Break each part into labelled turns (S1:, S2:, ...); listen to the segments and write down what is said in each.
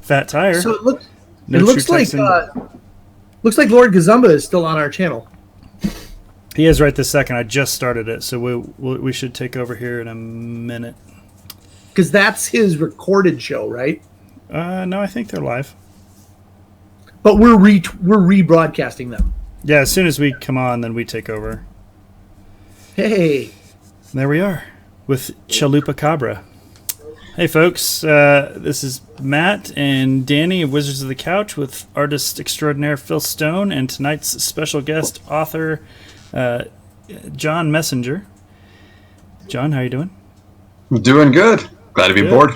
S1: Fat Tire.
S2: So it
S1: No
S2: looks
S1: True
S2: like
S1: Texan.
S2: looks like Lord Gazumba is still on our channel.
S1: He is right this second. I just started it, so we should take over here in a minute.
S2: Because that's his recorded show, right?
S1: No, I think they're live.
S2: But we're rebroadcasting them.
S1: Yeah, as soon as we come on, then we take over.
S2: Hey.
S1: There we are with Chalupa Cabra. Hey, folks. This is Matt and Danny of Wizards of the Couch with artist extraordinaire Phil Stone and tonight's special guest author, Jon Messenger. John, how you doing?
S3: Doing good. Glad to be aboard.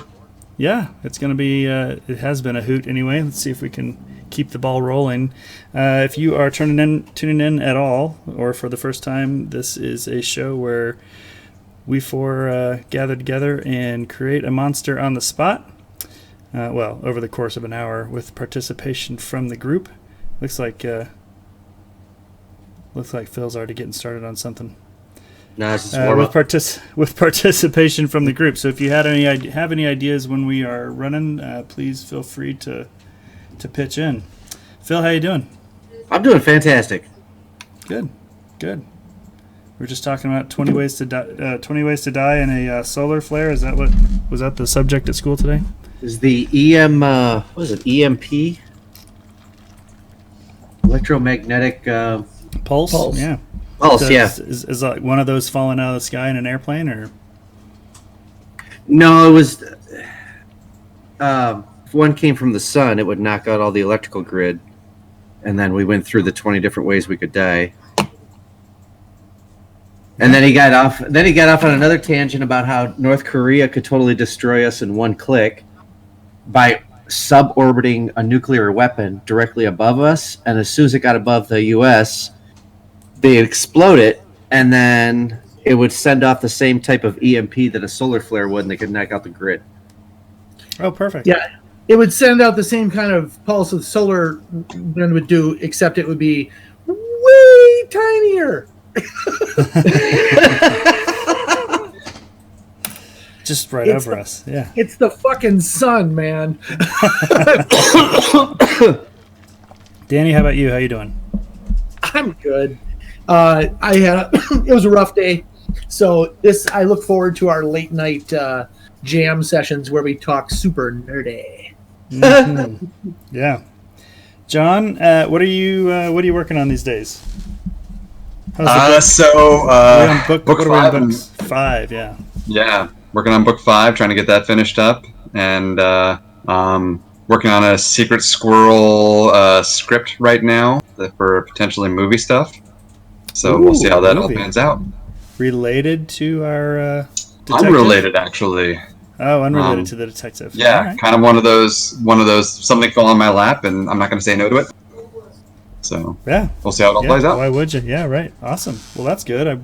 S1: Yeah, it's going to be, it has been a hoot anyway. Let's see if we can keep the ball rolling. If you are tuning in at all, or for the first time, this is a show where we four gather together and create a monster on the spot. Over the course of an hour with participation from the group. Looks like Phil's already getting started on something.
S4: No, it's just
S1: with participation from the group. So if you have any ideas when we are running, please feel free to pitch in. Phil, how you doing?
S4: I'm doing fantastic.
S1: Good. We're just talking about 20 ways to die in a solar flare. Was that the subject at school today?
S4: Is the EMP? Electromagnetic
S1: Pulse. Yeah.
S4: Pulse, yeah.
S1: Is like one of those falling out of the sky in an airplane, or?
S4: No, it was. If one came from the sun, it would knock out all the electrical grid, and then we went through the 20 different ways we could die. And then he got off. Then he got off on another tangent about how North Korea could totally destroy us in one click by suborbiting a nuclear weapon directly above us. And as soon as it got above the U.S., they'd explode it, and then it would send off the same type of EMP that a solar flare would, and they could knock out the grid.
S1: Oh, perfect.
S2: Yeah, it would send out the same kind of pulse that solar wind would do, except it would be way tinier.
S1: Just right over us. Yeah.
S2: It's the fucking sun, man.
S1: Danny, how about you? How you doing?
S2: I'm good. It was a rough day, so I look forward to our late night jam sessions where we talk super nerdy.
S1: Mm-hmm. Yeah, John, what are you working on these days?
S3: We're on
S1: book
S3: five.
S1: Book 5, yeah.
S3: Yeah, working on book 5, trying to get that finished up, and working on a Secret Squirrel script right now for potentially movie stuff. So we'll see how that all pans out.
S1: Related to our detective?
S3: Unrelated, actually.
S1: Oh, unrelated to the detective.
S3: Yeah,
S1: right.
S3: kind of one of those. Something fell on my lap, and I'm not going to say no to it. So
S1: yeah,
S3: we'll see how it all plays out.
S1: Why would you? Yeah, right. Awesome. Well, that's good. I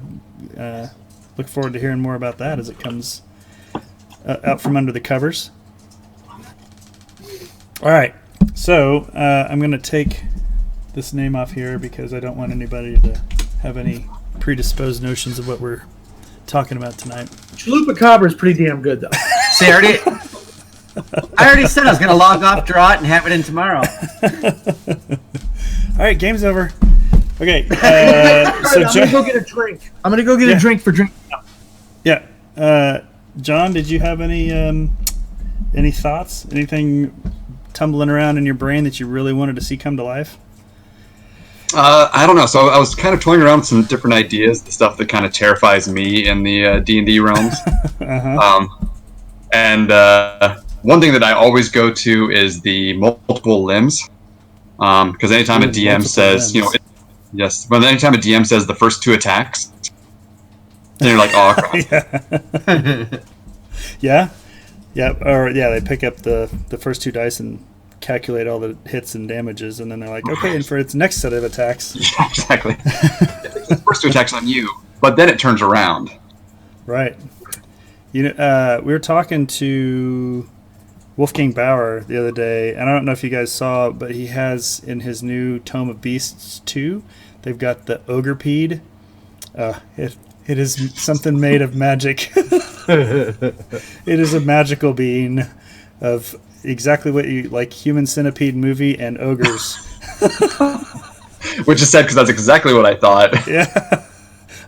S1: look forward to hearing more about that as it comes out from under the covers. All right. So I'm going to take this name off here because I don't want anybody to have any predisposed notions of what we're talking about tonight.
S2: Chalupa Cabra is pretty damn good, though.
S4: See, I already said I was going to log off, draw it, and have it in tomorrow.
S1: All right, game's over. Okay.
S2: I'm going to go get a drink. I'm going to go get a drink for drinking.
S1: Yeah. John, did you have any thoughts? Anything tumbling around in your brain that you really wanted to see come to life?
S3: I don't know. So I was kind of toying around with some different ideas, the stuff that kind of terrifies me in the D&D realms.
S1: Uh-huh.
S3: And one thing that I always go to is the multiple limbs. Because anytime a DM says, anytime a DM says the first 2 attacks, then you're like, oh, crap.
S1: Yeah. Or they pick up the first 2 dice and calculate all the hits and damages, and then they're like, okay, and for its next set of attacks.
S3: Yeah, exactly. The first 2 attacks on you, but then it turns around.
S1: Right. We were talking to Wolfgang Bauer the other day, and I don't know if you guys saw, but he has in his new Tome of Beasts 2, they've got the Ogrepeed. It is something made of magic. It is a magical being of exactly what you like. Human centipede movie and ogres.
S3: Which is sad because that's exactly what I thought.
S1: Yeah,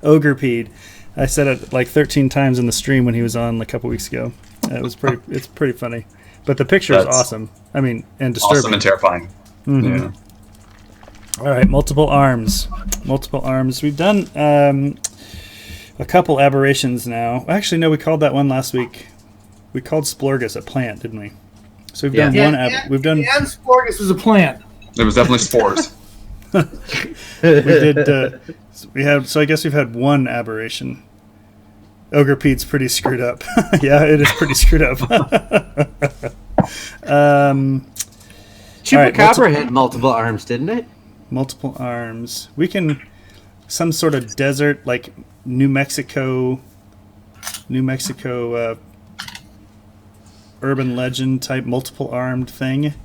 S1: ogrepeed. I said it like 13 times in the stream when he was on a couple weeks ago. It's pretty funny, but the picture is
S3: That's
S1: awesome. I mean, and disturbing.
S3: Awesome and terrifying.
S1: Mm-hmm.
S3: Yeah.
S1: All right, multiple arms. We've done a couple aberrations now. Actually, no, we called that one last week. We called Splorgus a plant, didn't we? So we've done one. We've done.
S2: And Splorgus was a plant.
S3: It was definitely spores.
S1: We did. We have. So I guess we've had one aberration. Ogrepede's pretty screwed up. Yeah, it is pretty screwed up.
S4: Chupacabra had multiple arms, didn't it?
S1: Multiple arms. We can some sort of desert like New Mexico urban legend type multiple armed thing.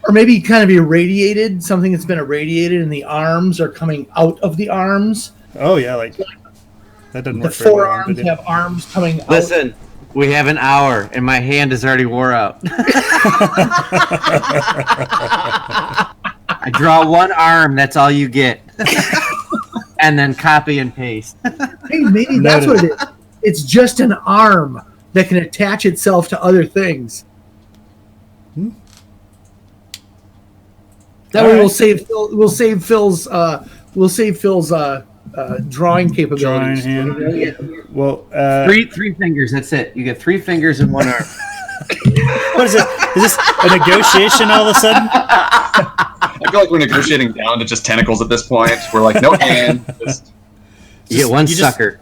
S2: Or maybe kind of irradiated, something that's been irradiated and the arms are coming out of the arms.
S1: Oh yeah, like that doesn't
S2: The
S1: work very well.
S2: forearms have arms coming out.
S4: Listen, we have an hour and my hand is already wore out. I draw one arm, that's all you get. And then copy and paste.
S2: Hey, maybe that's what it is. It's just an arm that can attach itself to other things. That way, we'll save Phil's drawing capabilities.
S1: Drawing hand. Well,
S4: three fingers. That's it. You get 3 fingers and 1 arm.
S1: What is it? Is this a negotiation all of a sudden?
S3: I feel like we're negotiating down to just tentacles at this point. We're like, no hand.
S4: You get one sucker.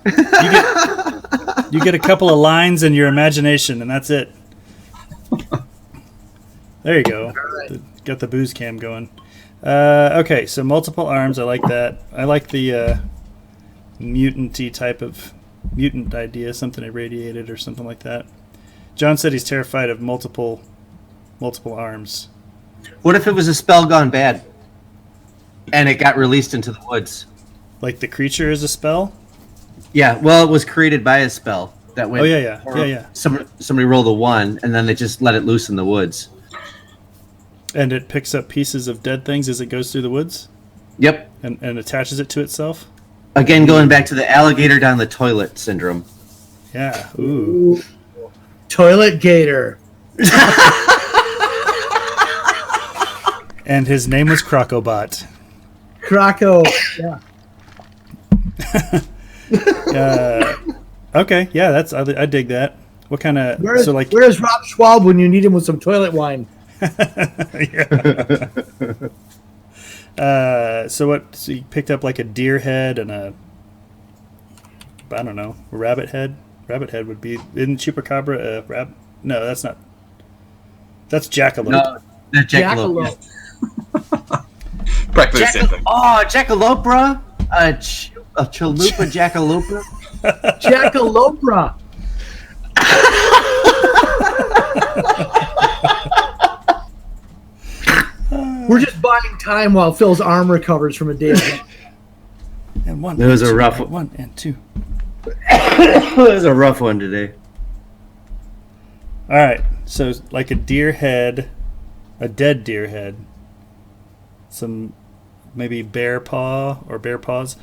S1: You get a couple of lines in your imagination, and that's it. There you go.
S2: Right.
S1: Got the booze cam going. Okay, so multiple arms. I like that. I like the mutant-y type of mutant idea, something irradiated or something like that. John said he's terrified of multiple arms.
S4: What if it was a spell gone bad and it got released into the woods?
S1: Like the creature is a spell?
S4: Yeah, well, it was created by a spell that went.
S1: Oh yeah.
S4: Somebody rolled a 1 and then they just let it loose in the woods.
S1: And it picks up pieces of dead things as it goes through the woods?
S4: Yep.
S1: And attaches it to itself?
S4: Again, going back to the alligator down the toilet syndrome.
S1: Yeah. Ooh.
S2: Toilet gator.
S1: And his name was Crocobot.
S2: Croco. Yeah.
S1: Okay. Yeah, I dig that. What kind of
S2: where's Rob Schwab when you need him with some toilet wine?
S1: Yeah. So you picked up like a deer head and a rabbit head. Rabbit head would be in Chupacabra a rabbit. No, that's not. That's jackalope.
S4: No, that's jackalope.
S3: Practically the same thing.
S4: Oh, jackalope, a chalupa jackalope.
S2: Jackalopra. We're just buying time while Phil's arm recovers from a day ago.
S1: And one.
S4: It was a rough one.
S1: 1 and 2.
S4: It was a rough one today.
S1: All right. So like a deer head, a dead deer head, some maybe bear paw or bear paws.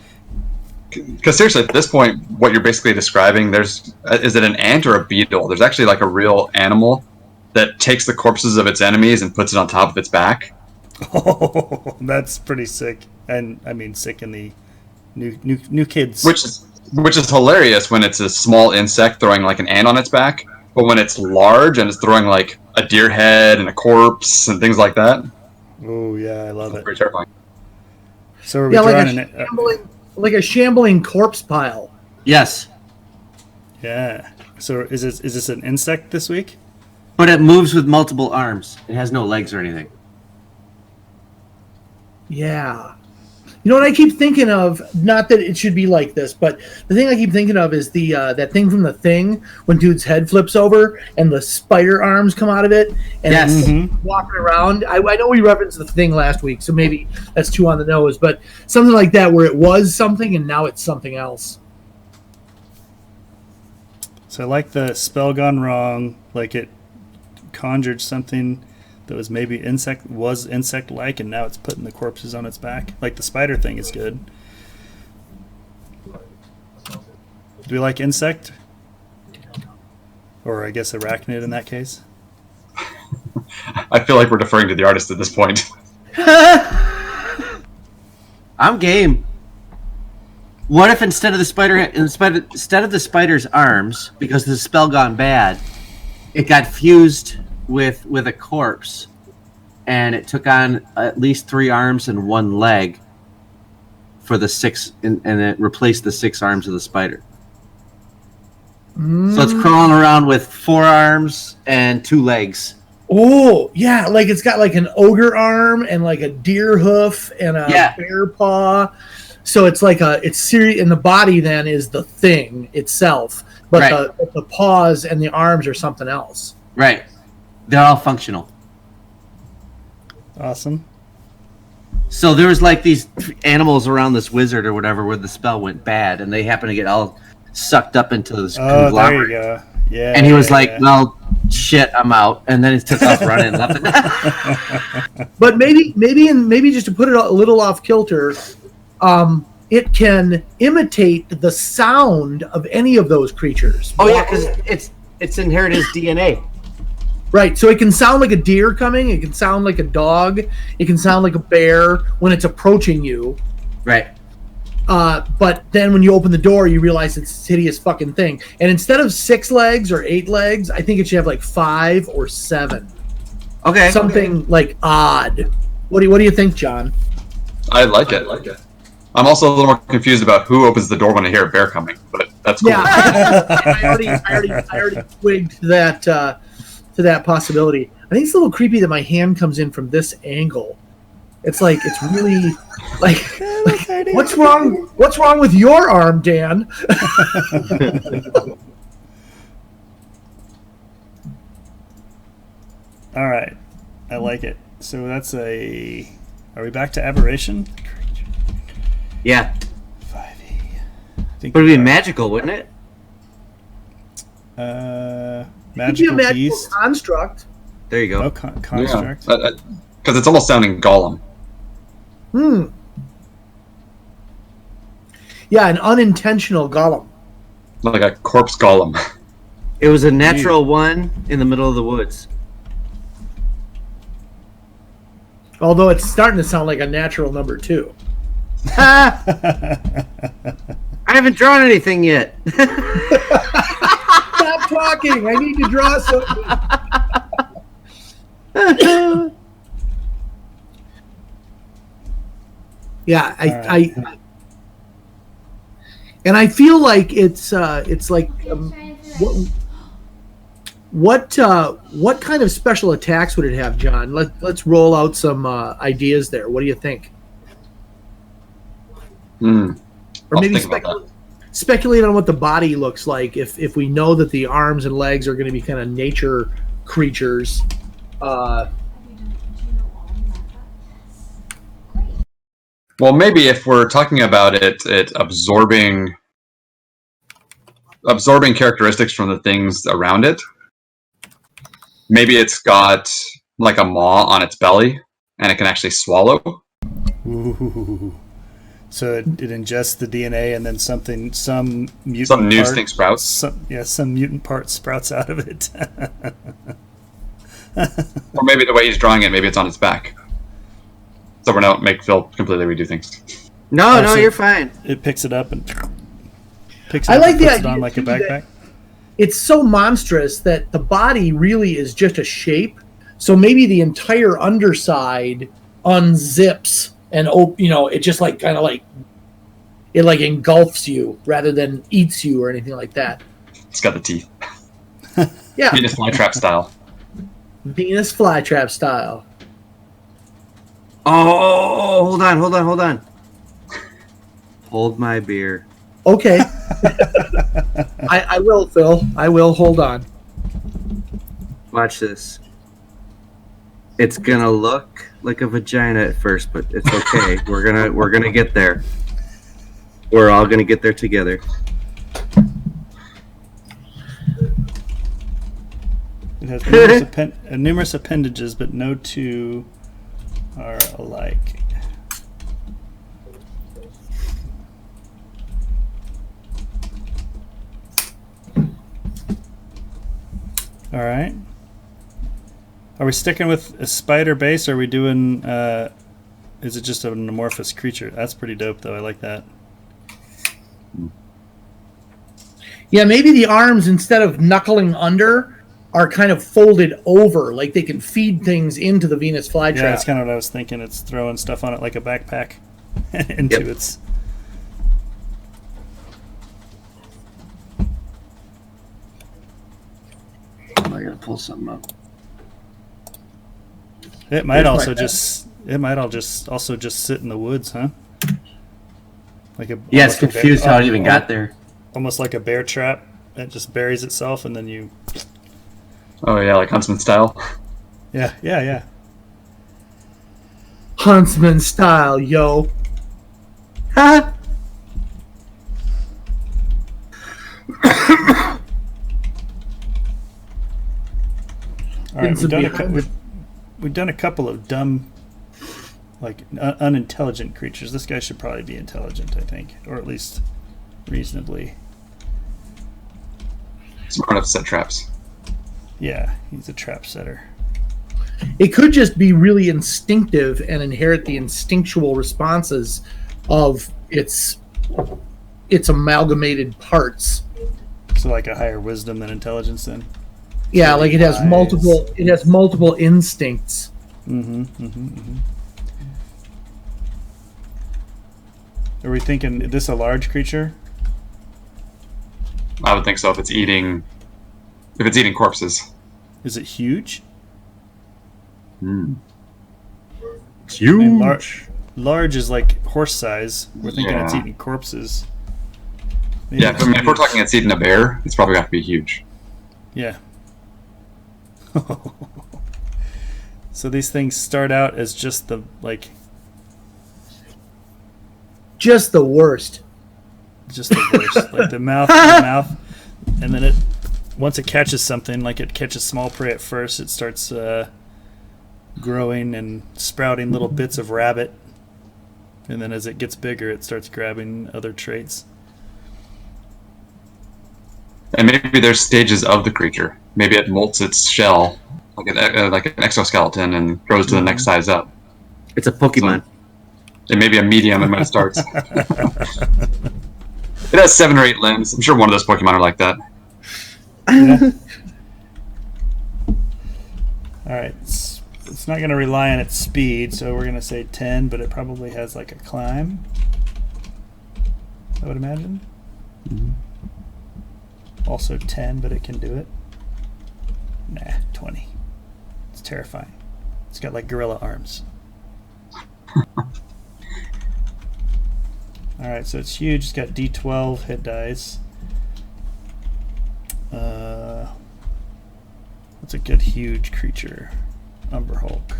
S3: Because seriously, at this point, what you're basically describing, is it an ant or a beetle? There's actually like a real animal that takes the corpses of its enemies and puts it on top of its back.
S1: Oh, that's pretty sick. And I mean, sick in the new kids.
S3: Which is hilarious when it's a small insect throwing like an ant on its back, but when it's large and it's throwing like a deer head and a corpse and things like that.
S1: Oh yeah, I love it.
S3: Very terrifying.
S1: So are we drawing
S2: like a shambling corpse pile.
S4: Yes.
S1: Yeah. So is this an insect this week?
S4: But it moves with multiple arms. It has no legs or anything.
S2: Yeah. You know what I keep thinking of? Not that it should be like this, but the thing I keep thinking of is the that thing from The Thing when dude's head flips over and the spider arms come out of it and it's walking around. I know we referenced The Thing last week, so maybe that's too on the nose, but something like that where it was something and now it's something else.
S1: So I like the spell gone wrong, like it conjured something. that was maybe insect-like, and now it's putting the corpses on its back. Like the spider thing is good. Do we like insect? Or I guess arachnid in that case?
S3: I feel like we're deferring to the artist at this point.
S4: I'm game. What if instead of the spider's arms, because the spell gone bad, it got fused with a corpse, and it took on at least 3 arms and 1 leg for the 6, and it replaced the 6 arms of the spider. So it's crawling around with 4 arms and 2 legs.
S2: Oh, yeah, like it's got like an ogre arm and like a deer hoof and a bear paw. So it's like it's serious, and the body then is the thing itself, but the paws and the arms are something else.
S4: Right. They're all functional.
S1: Awesome.
S4: So there was like these animals around this wizard or whatever where the spell went bad, and they happen to get all sucked up into this conglomerate.
S1: There you go. Yeah.
S4: And he was like, well, shit, I'm out. And then he took off running and left it.
S2: But maybe just to put it a little off kilter, it can imitate the sound of any of those creatures.
S4: Oh, yeah, because it's inherited as DNA.
S2: Right, so it can sound like a deer coming, it can sound like a dog, it can sound like a bear when it's approaching you.
S4: Right.
S2: But then when you open the door, you realize it's this hideous fucking thing. And instead of 6 legs or 8 legs, I think it should have like 5 or 7.
S4: Okay.
S2: Something like odd. What do you think, John?
S3: I like it. I'm also a little more confused about who opens the door when I hear a bear coming, but that's cool.
S2: Yeah, I already twigged to that possibility. I think it's a little creepy that my hand comes in from this angle. It's like it's really like what's wrong? What's wrong with your arm, Dan?
S1: All right, I like it. So that's a. Are we back to aberration?
S4: Yeah.
S1: 5e.
S4: But it'd be magical, wouldn't it?
S1: Magical
S2: magical
S1: beast.
S2: construct.
S4: There you go.
S1: Oh, construct.
S3: Because it's almost sounding Gollum.
S2: Yeah, an unintentional golem.
S3: Like a corpse Gollum.
S4: It was a natural 1 in the middle of the woods.
S2: Although it's starting to sound like a natural number 2.
S4: I haven't drawn anything yet.
S2: Stop talking. I need to draw something. Yeah, and I feel like it's like what kind of special attacks would it have, John? Let's roll out some ideas there. What do you think? Or maybe speculate on what the body looks like if we know that the arms and legs are going to be kind of nature creatures.
S3: Well, maybe if we're talking about it absorbing characteristics from the things around it, maybe it's got like a maw on its belly and it can actually swallow.
S1: Ooh. So it ingests the DNA and then some mutant
S3: some new
S1: part,
S3: thing sprouts.
S1: Some mutant part sprouts out of it.
S3: Or maybe the way he's drawing it, maybe it's on its back. So we're not make Phil completely redo things.
S4: No, you're fine.
S1: It picks it up and puts
S2: the
S1: it
S2: idea
S1: on like a backpack.
S2: It's so monstrous that the body really is just a shape. So maybe the entire underside unzips and it just like kind of like it like engulfs you rather than eats you or anything like that.
S3: It's got the teeth.
S2: Yeah.
S3: Venus flytrap style.
S2: Venus flytrap style.
S4: Oh, hold on. Hold my beer.
S2: Okay. I will, Phil. I will. Hold on.
S4: Watch this. It's gonna look like a vagina at first, but it's okay. We're gonna get there. We're all gonna get there together.
S1: It has numerous appendages, but no two are alike. All right. Are we sticking with a spider base, or are we doing... is it just an amorphous creature? That's pretty dope, though. I like that.
S2: Yeah, maybe the arms, instead of knuckling under, are kind of folded over, like they can feed things into the Venus flytrap.
S1: Yeah, that's kind of what I was thinking. It's throwing stuff on it like a backpack into its...
S4: I gotta pull something up.
S1: It might also just sit in the woods, huh? Like a
S4: Yeah, it's confused how it even got there.
S1: Almost like a bear trap. It just buries itself, and then you...
S3: Oh yeah, like Huntsman style.
S1: Yeah.
S2: Huntsman style, yo. Ha!
S1: All right, we've done a couple of dumb, like unintelligent creatures. This guy should probably be intelligent, I think, or at least reasonably.
S3: Smart enough to set traps.
S1: Yeah, he's a trap setter.
S2: It could just be really instinctive and inherit the instinctual responses of its amalgamated parts.
S1: So like a higher wisdom than intelligence, then.
S2: Yeah, like it has multiple instincts.
S1: Are we thinking this a large creature?
S3: I would think so if it's eating corpses.
S1: Is it huge?
S4: It's huge.
S1: I mean, large is like horse size. We're thinking it's eating corpses. Maybe
S3: Yeah, if we're talking it's eating a bear, it's probably got to be huge.
S1: Yeah. So these things start out as just the
S2: Just the worst.
S1: just the worst, like the mouth, and then once it catches something, like it catches small prey at first, it starts growing and sprouting little bits of rabbit, and then as it gets bigger, it starts grabbing other traits.
S3: And maybe there's stages of the creature. Maybe it molts its shell like an exoskeleton and grows to the next size up.
S4: It's a Pokemon.
S3: So it may be a medium when it starts. It has 7 or 8 limbs. I'm sure one of those Pokemon are like that.
S1: Yeah. All right. It's not going to rely on its speed, so we're going to say 10, but it probably has like a climb, I would imagine. Also 10, but it can do it. Nah, 20. It's terrifying. It's got like gorilla arms. Alright, so it's huge. It's got D12 hit dice. What's a good huge creature? Umber Hulk.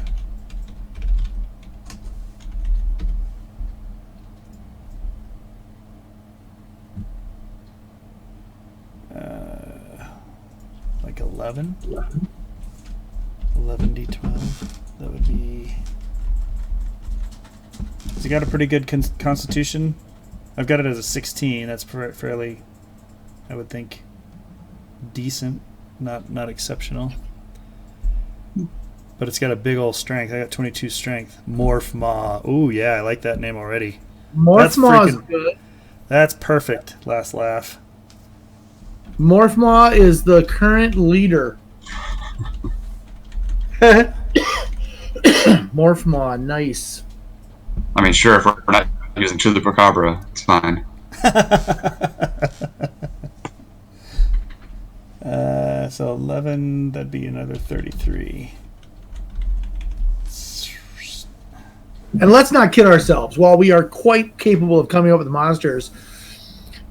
S1: Like 11? 11 D12. That would be... Has he got a pretty good constitution? I've got it as a 16. That's fairly, I would think, decent. Not exceptional. But it's got a big old strength. I got 22 strength. Morphmaw. Ooh, yeah, I like that name already.
S2: Morphmaw is good.
S1: That's perfect. Last laugh.
S2: Morphmaw is the current leader. Morphmaw, nice.
S3: I mean, sure, if we're not using Chupacabra, it's fine.
S1: So 11, that'd be another 33.
S2: And let's not kid ourselves. While we are quite capable of coming up with monsters,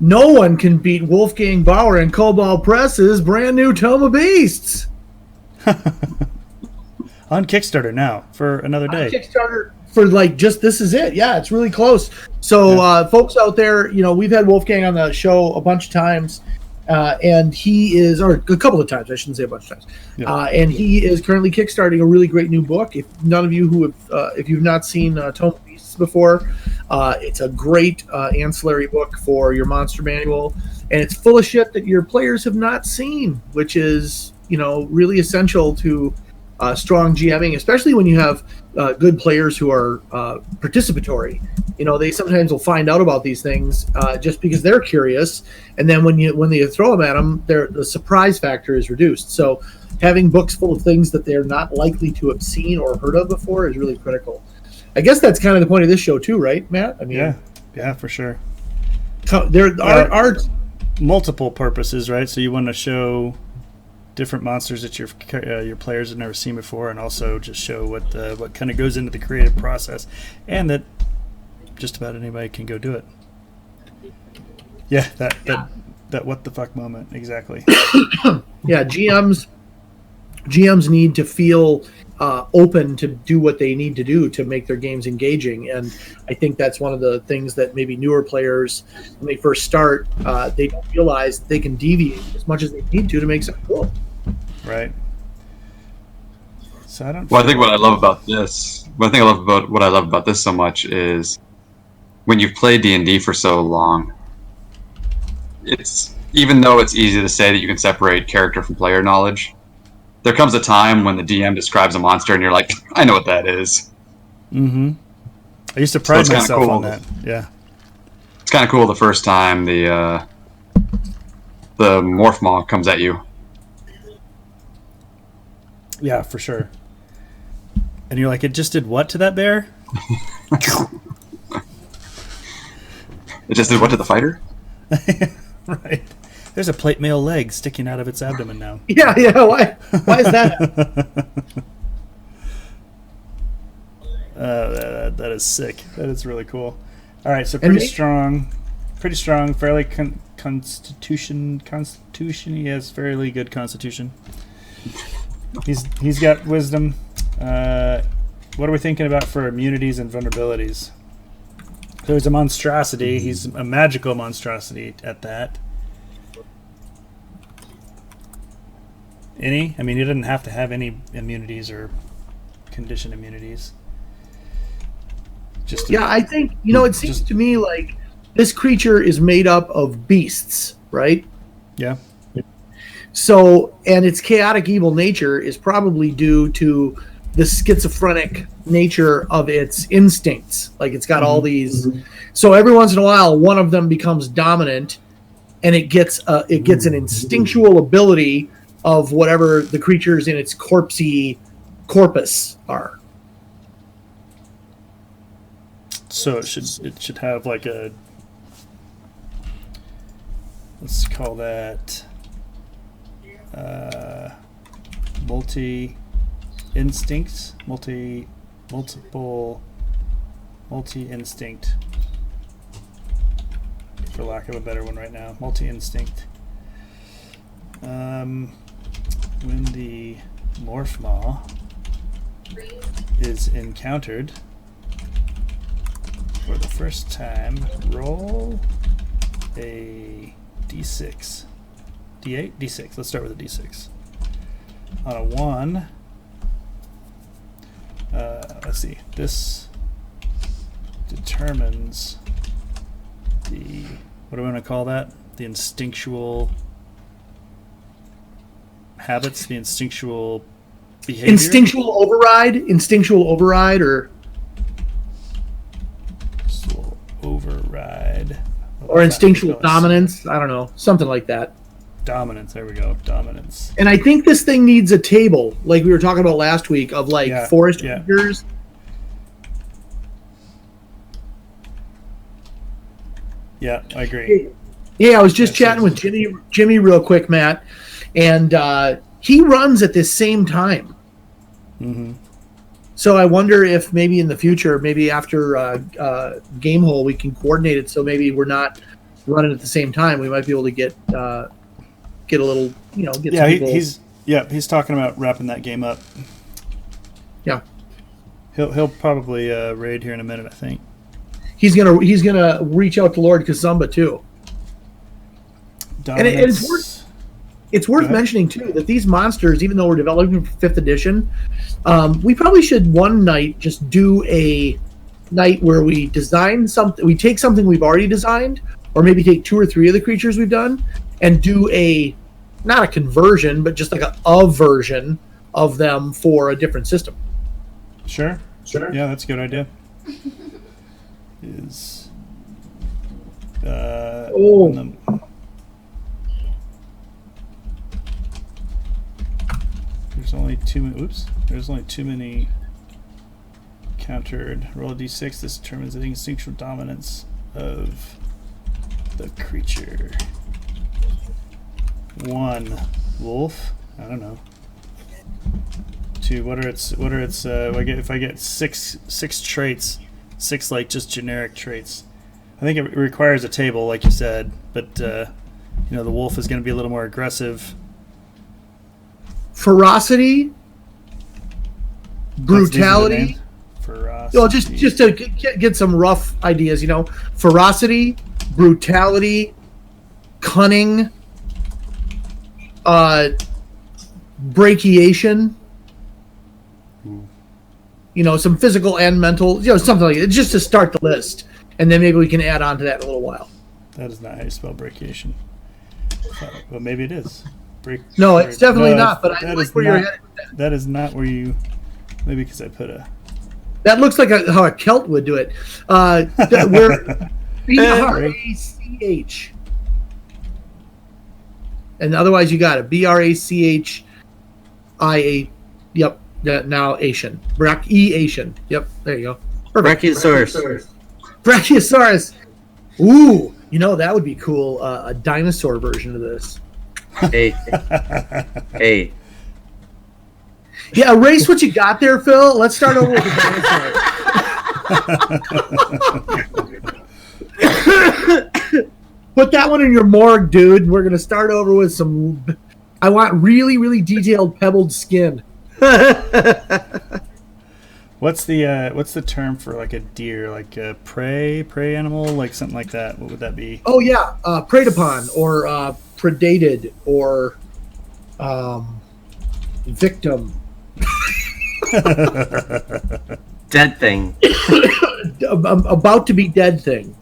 S2: no one can beat Wolfgang Bauer and Cobalt Press's brand new Tome of Beasts.
S1: On Kickstarter now for another day.
S2: On Kickstarter for just this is it. Yeah, it's really close. So folks out there, we've had Wolfgang on the show a bunch of times. and he is, or a couple of times, I shouldn't say a bunch of times. And he is currently kickstarting a really great new book. If none of you who have, if you've not seen Tome of Beasts before, it's a great ancillary book for your monster manual, and it's full of shit that your players have not seen, which is, really essential to strong GMing, especially when you have good players who are participatory. They sometimes will find out about these things just because they're curious, and then when you throw them at them, the surprise factor is reduced. So having books full of things that they're not likely to have seen or heard of before is really critical. I guess that's kind of the point of this show too, right, Matt? I mean,
S1: yeah, for sure.
S2: There are
S1: multiple purposes, right? So you want to show different monsters that your players have never seen before, and also just show what kind of goes into the creative process, and that just about anybody can go do it. Yeah, that what the fuck moment, exactly.
S2: Yeah, GMs need to feel open to do what they need to do to make their games engaging, and I think that's one of the things that maybe newer players, when they first start, they don't realize they can deviate as much as they need to make something cool.
S1: Right. So I don't.
S3: Well, I think what I love about this so much is when you've played D&D for so long, it's, even though it's easy to say that you can separate character from player knowledge, there comes a time when the DM describes a monster and you're like, I know what that is.
S1: Mm-hmm. I used to pride myself
S3: cool.
S1: on that. Yeah.
S3: It's kind of cool the first time the Morphmaw comes at you.
S1: Yeah, for sure. And you're like, it just did what to that bear?
S3: It just did what to the fighter?
S1: Right. There's a plate mail leg sticking out of its abdomen now.
S2: Yeah. Why is that?
S1: That is sick. That is really cool. All right, so pretty strong, fairly constitution. He has fairly good constitution. He's got wisdom. What are we thinking about for immunities and vulnerabilities? So he's a monstrosity. He's a magical monstrosity at that. Any? I mean, he doesn't have to have any immunities or condition immunities.
S2: I think, it seems to me like this creature is made up of beasts, right?
S1: Yeah.
S2: So, and its chaotic evil nature is probably due to the schizophrenic nature of its instincts. Like, it's got all these. So every once in a while, one of them becomes dominant, and it gets an instinctual ability of whatever the creatures in its corpus are.
S1: So it should have like a, let's call that multi instinct, multi instinct, for lack of a better one right now. Multi instinct. When the Morphmaw is encountered for the first time, roll a d6. D8? D6. Let's start with a d6. On a 1, let's see. This determines the, what do we want to call that? The instinctual habits, the instinctual behavior.
S2: Instinctual override, or
S1: override,
S2: or instinctual dominance. I don't know, something like that.
S1: Dominance. There we go. Dominance.
S2: And I think this thing needs a table, like we were talking about last week, of forest figures.
S1: Yeah, I agree.
S2: Yeah, I was just chatting with Jimmy real quick, Matt, and he runs at this same time.
S1: Mm-hmm.
S2: So I wonder if maybe in the future, maybe after Gamehole, we can coordinate it so maybe we're not running at the same time. We might be able to get a little, get some people.
S1: He's talking about wrapping that game up.
S2: Yeah,
S1: he'll probably raid here in a minute, I think.
S2: He's gonna reach out to Lord Kazumba too.
S1: Dominance.
S2: It's worth mentioning too that these monsters, even though we're developing for 5th edition, we probably should one night just do a night where we design something. We take something we've already designed, or maybe take 2 or 3 of the creatures we've done, and do not a conversion, but just like a version of them for a different system.
S1: Sure. Yeah, that's a good idea. Is there's only too many. Oops. There's only too many countered. Roll a d6. This determines the instinctual dominance of the creature. 1 wolf. I don't know. 2. What are its? If I get six traits, 6 like just generic traits. I think it requires a table, like you said, but the wolf is going to be a little more aggressive.
S2: Ferocity, brutality.
S1: Ferocity.
S2: Well, just to get some rough ideas, ferocity, brutality, cunning, brachiation. Some physical and mental, something like that, just to start the list, and then maybe we can add on to that in a little while.
S1: That is not how you spell brachiation. Well, maybe it is.
S2: No, it's definitely not. But I like where you're headed with that.
S1: That is not where you. Maybe because I put a.
S2: That looks like how a Celt would do it. We're BRACH, and otherwise you got it. BRACHIA. Yep. Now Asian. Brachiation. Yep. There you go. Perfect. Brachiosaurus. Ooh, that would be cool. A dinosaur version of this.
S4: Hey.
S2: Yeah, erase what you got there, Phil. Let's start over with the dinosaur. Put that one in your morgue, dude. We're gonna start over with some. I want really, really detailed pebbled skin.
S1: What's the term for like a deer, like a prey animal, like something like that? What would that be?
S2: Oh yeah, preyed upon or predated or victim.
S4: Dead thing.
S2: About to be dead thing.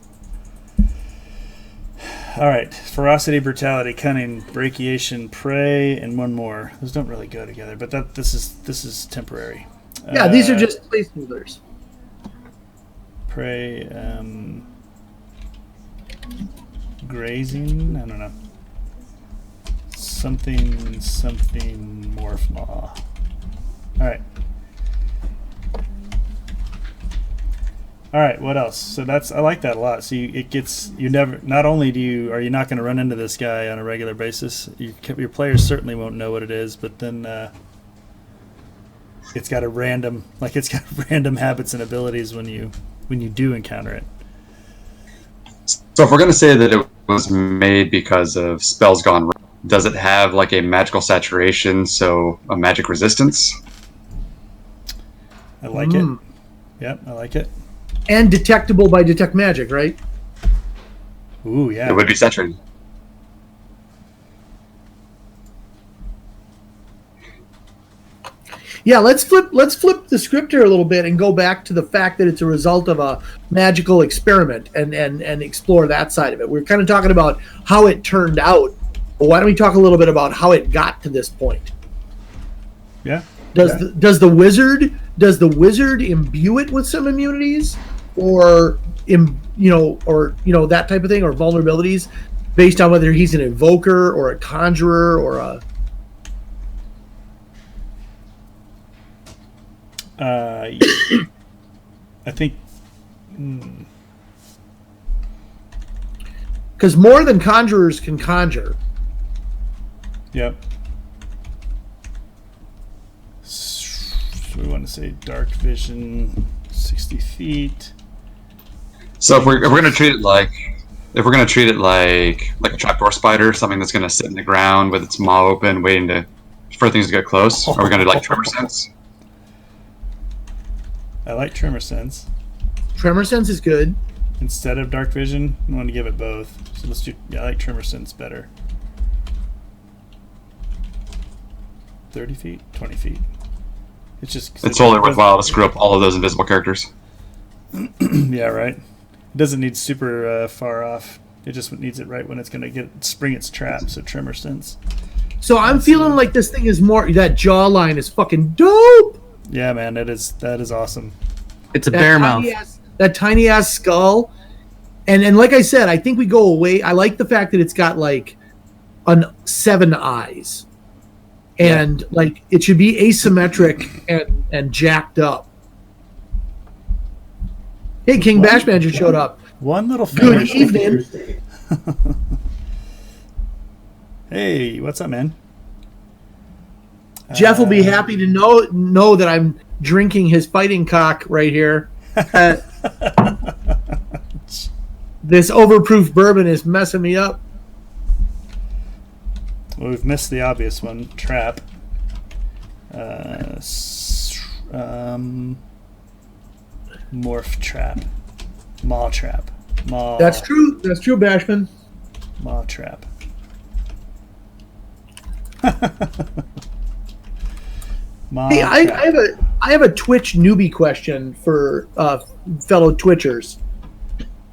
S1: All right, ferocity, brutality, cunning, brachiation, prey, and one more. Those don't really go together, but this is temporary.
S2: Yeah, these are just placeholders.
S1: Prey, grazing. I don't know. Something Morphmaw. All right. All right, what else? So I like that a lot. So not only are you not going to run into this guy on a regular basis, your players certainly won't know what it is, but then it's got random habits and abilities when you do encounter it.
S3: So if we're going to say that it was made because of spells gone wrong, does it have like a magical saturation, so a magic resistance?
S1: I like it. Yep, I like it.
S2: And detectable by detect magic, right?
S1: Ooh, yeah.
S3: It would be saturated.
S2: Yeah, let's flip the script here a little bit and go back to the fact that it's a result of a magical experiment and explore that side of it. We're kind of talking about how it turned out, but why don't we talk a little bit about how it got to this point?
S1: Yeah.
S2: Does the wizard imbue it with some immunities or that type of thing, or vulnerabilities based on whether he's an invoker or a conjurer or a
S1: I think
S2: because more than conjurers can conjure.
S1: Yep. So we want to say dark vision, 60 feet.
S3: So if we're going to treat it like a trapdoor spider, something that's going to sit in the ground with its maw open, waiting for things to get close, are we going to do like tremor sense?
S1: I like tremor sense.
S2: Tremor sense is good.
S1: Instead of dark vision, I want to give it both. So let's do. Yeah, I like tremor sense better. 30 feet, 20 feet. It's just
S3: It's totally worthwhile to screw up all of those invisible characters.
S1: Yeah, right. It doesn't need super far off. It just needs it right when it's going to spring its trap. So tremor sense.
S2: So I'm feeling like this thing is more. That jawline is fucking dope.
S1: Yeah, man, that is awesome.
S4: It's a bear mouth.
S2: That tiny ass skull, and like I said, I think we go away. I like the fact that it's got like 7 eyes, and like it should be asymmetric and jacked up. Hey, King Bashman just showed up.
S1: One little
S2: Good evening.
S1: Hey, what's up, man?
S2: Jeff will be happy to know that I'm drinking his fighting cock right here. This overproof bourbon is messing me up.
S1: Well, we've missed the obvious one. Trap. Morph trap. Maw trap. Maw.
S2: That's true. That's true, Bashman.
S1: Maw trap.
S2: Hey, I have a Twitch newbie question for fellow Twitchers.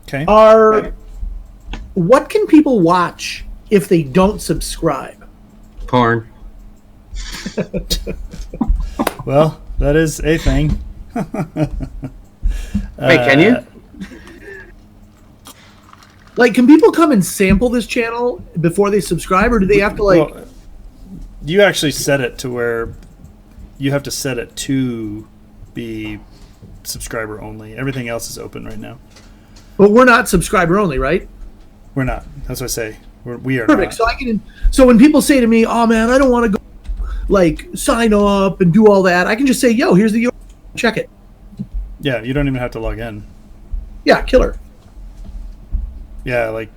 S1: Okay.
S2: What can people watch if they don't subscribe?
S4: Porn.
S1: Well, that is a thing.
S4: Wait, can you?
S2: Like, can people come and sample this channel before they subscribe, or do they have to like?
S1: Well, you actually set it to where you have to set it to be subscriber only. Everything else is open right now.
S2: But we're not subscriber only, right?
S1: We're not. That's what I say. We are
S2: Perfect.
S1: not.
S2: So I can. So when people say to me, "Oh man, I don't want to go, like sign up and do all that," I can just say, "Yo, here's the URL. Check it."
S1: Yeah, you don't even have to log in.
S2: Yeah, killer.
S1: Yeah, like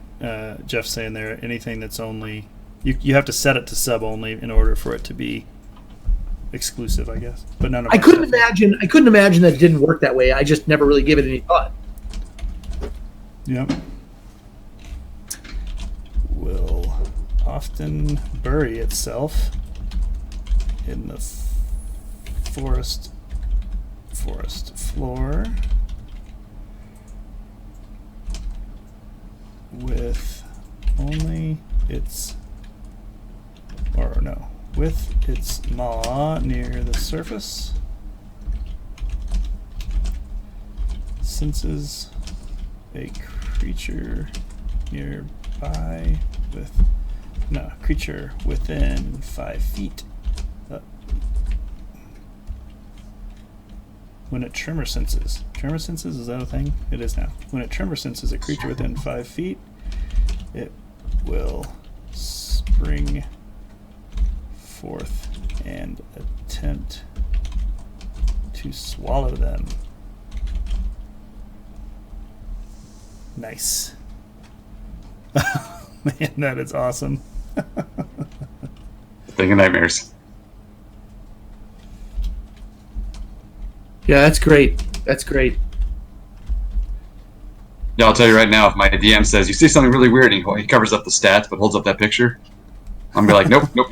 S1: Jeff's saying there, anything that's only you have to set it to sub only in order for it to be exclusive, I guess. But none of
S2: I couldn't imagine that it didn't work that way. I just never really gave it any thought.
S1: Yep. Will often bury itself in the forest floor with only its with its maw near the surface, senses a creature nearby creature within 5 feet. When it tremor senses, is that a thing? It is now. When it tremor senses a creature within 5 feet, it will spring forth and attempt to swallow them. Nice. Man, that is awesome.
S3: Thing of nightmares.
S2: Yeah, that's great. That's great.
S3: Yeah, I'll tell you right now, if my DM says, you see something really weird, and he covers up the stats but holds up that picture, I'm going to be like, nope.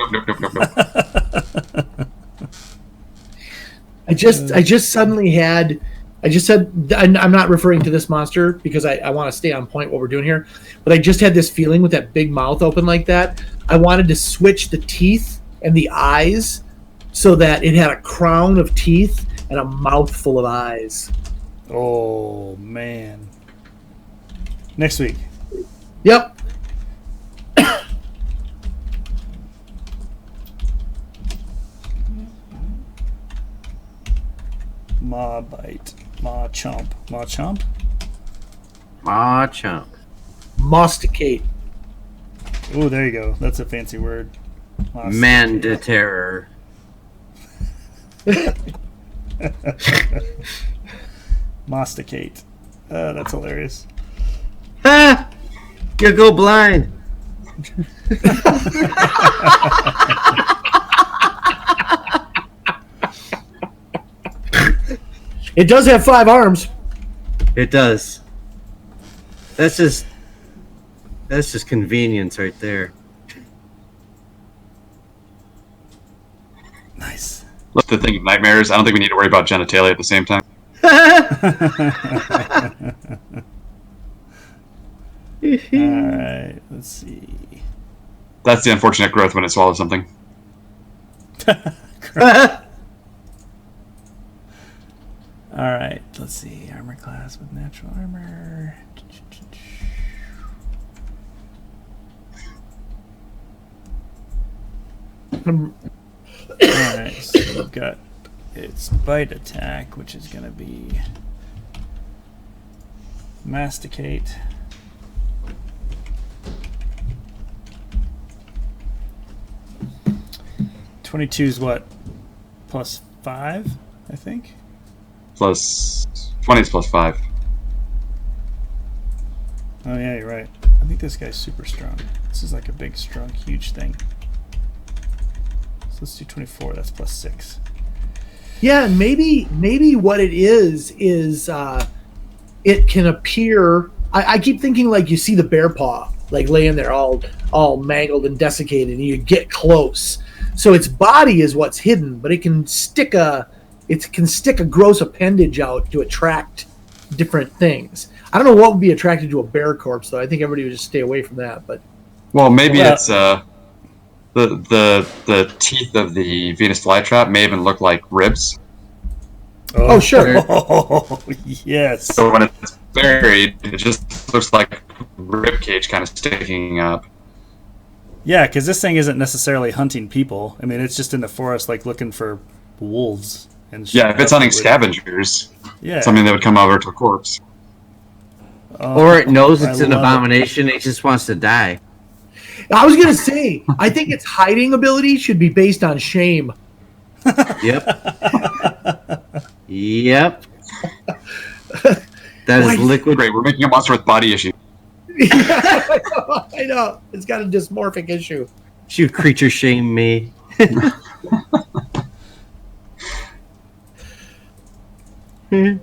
S2: I just suddenly had... I just said, and I'm not referring to this monster because I want to stay on point what we're doing here, but I just had this feeling with that big mouth open like that. I wanted to switch the teeth and the eyes so that it had a crown of teeth and a mouth full of eyes.
S1: Oh, man. Next week.
S2: Yep.
S1: Maw bite. Maw chomp. Maw chomp?
S4: Maw chomp.
S2: Masticate.
S1: Oh, there you go. That's a fancy word.
S4: Manditerror.
S1: Masticate. That's hilarious.
S4: Ah! You go blind.
S2: It does have 5 arms.
S4: It does. That's just convenience right there.
S3: the thing of nightmares. I don't think we need to worry about genitalia at the same time.
S1: Alright, let's see.
S3: That's the unfortunate growth when it swallows something.
S1: Alright, let's see. Armor class with natural armor. Alright, so we've got its bite attack, which is going to be masticate. '22 is what? Plus 5, I think?
S3: Plus 20 is plus 5.
S1: Oh yeah, you're right. I think this guy's super strong. This is like a big, strong, huge thing. So let's do 24. That's plus 6.
S2: Yeah, and maybe what it is it can appear. I keep thinking like you see the bear paw like laying there all mangled and desiccated, and you get close. So its body is what's hidden, but it can stick a gross appendage out to attract different things. I don't know what would be attracted to a bear corpse, though. I think everybody would just stay away from that. But
S3: maybe it's the teeth of the Venus flytrap may even look like ribs.
S2: Oh sure.
S1: Oh, yes.
S3: So when it's buried, it just looks like rib cage kind of sticking up.
S1: Yeah, because this thing isn't necessarily hunting people. I mean, it's just in the forest, like looking for wolves and shit.
S3: Yeah, if it's hunting scavengers,
S1: yeah,
S3: something that would come over to a corpse.
S4: Or it knows it's an abomination. It just wants to die.
S2: I was gonna say, I think its hiding ability should be based on shame.
S4: Yep. Yep. That is liquid.
S3: Great, we're making a monster with body issues.
S2: I know. It's got a dysmorphic issue.
S4: You creature shame me.
S1: No,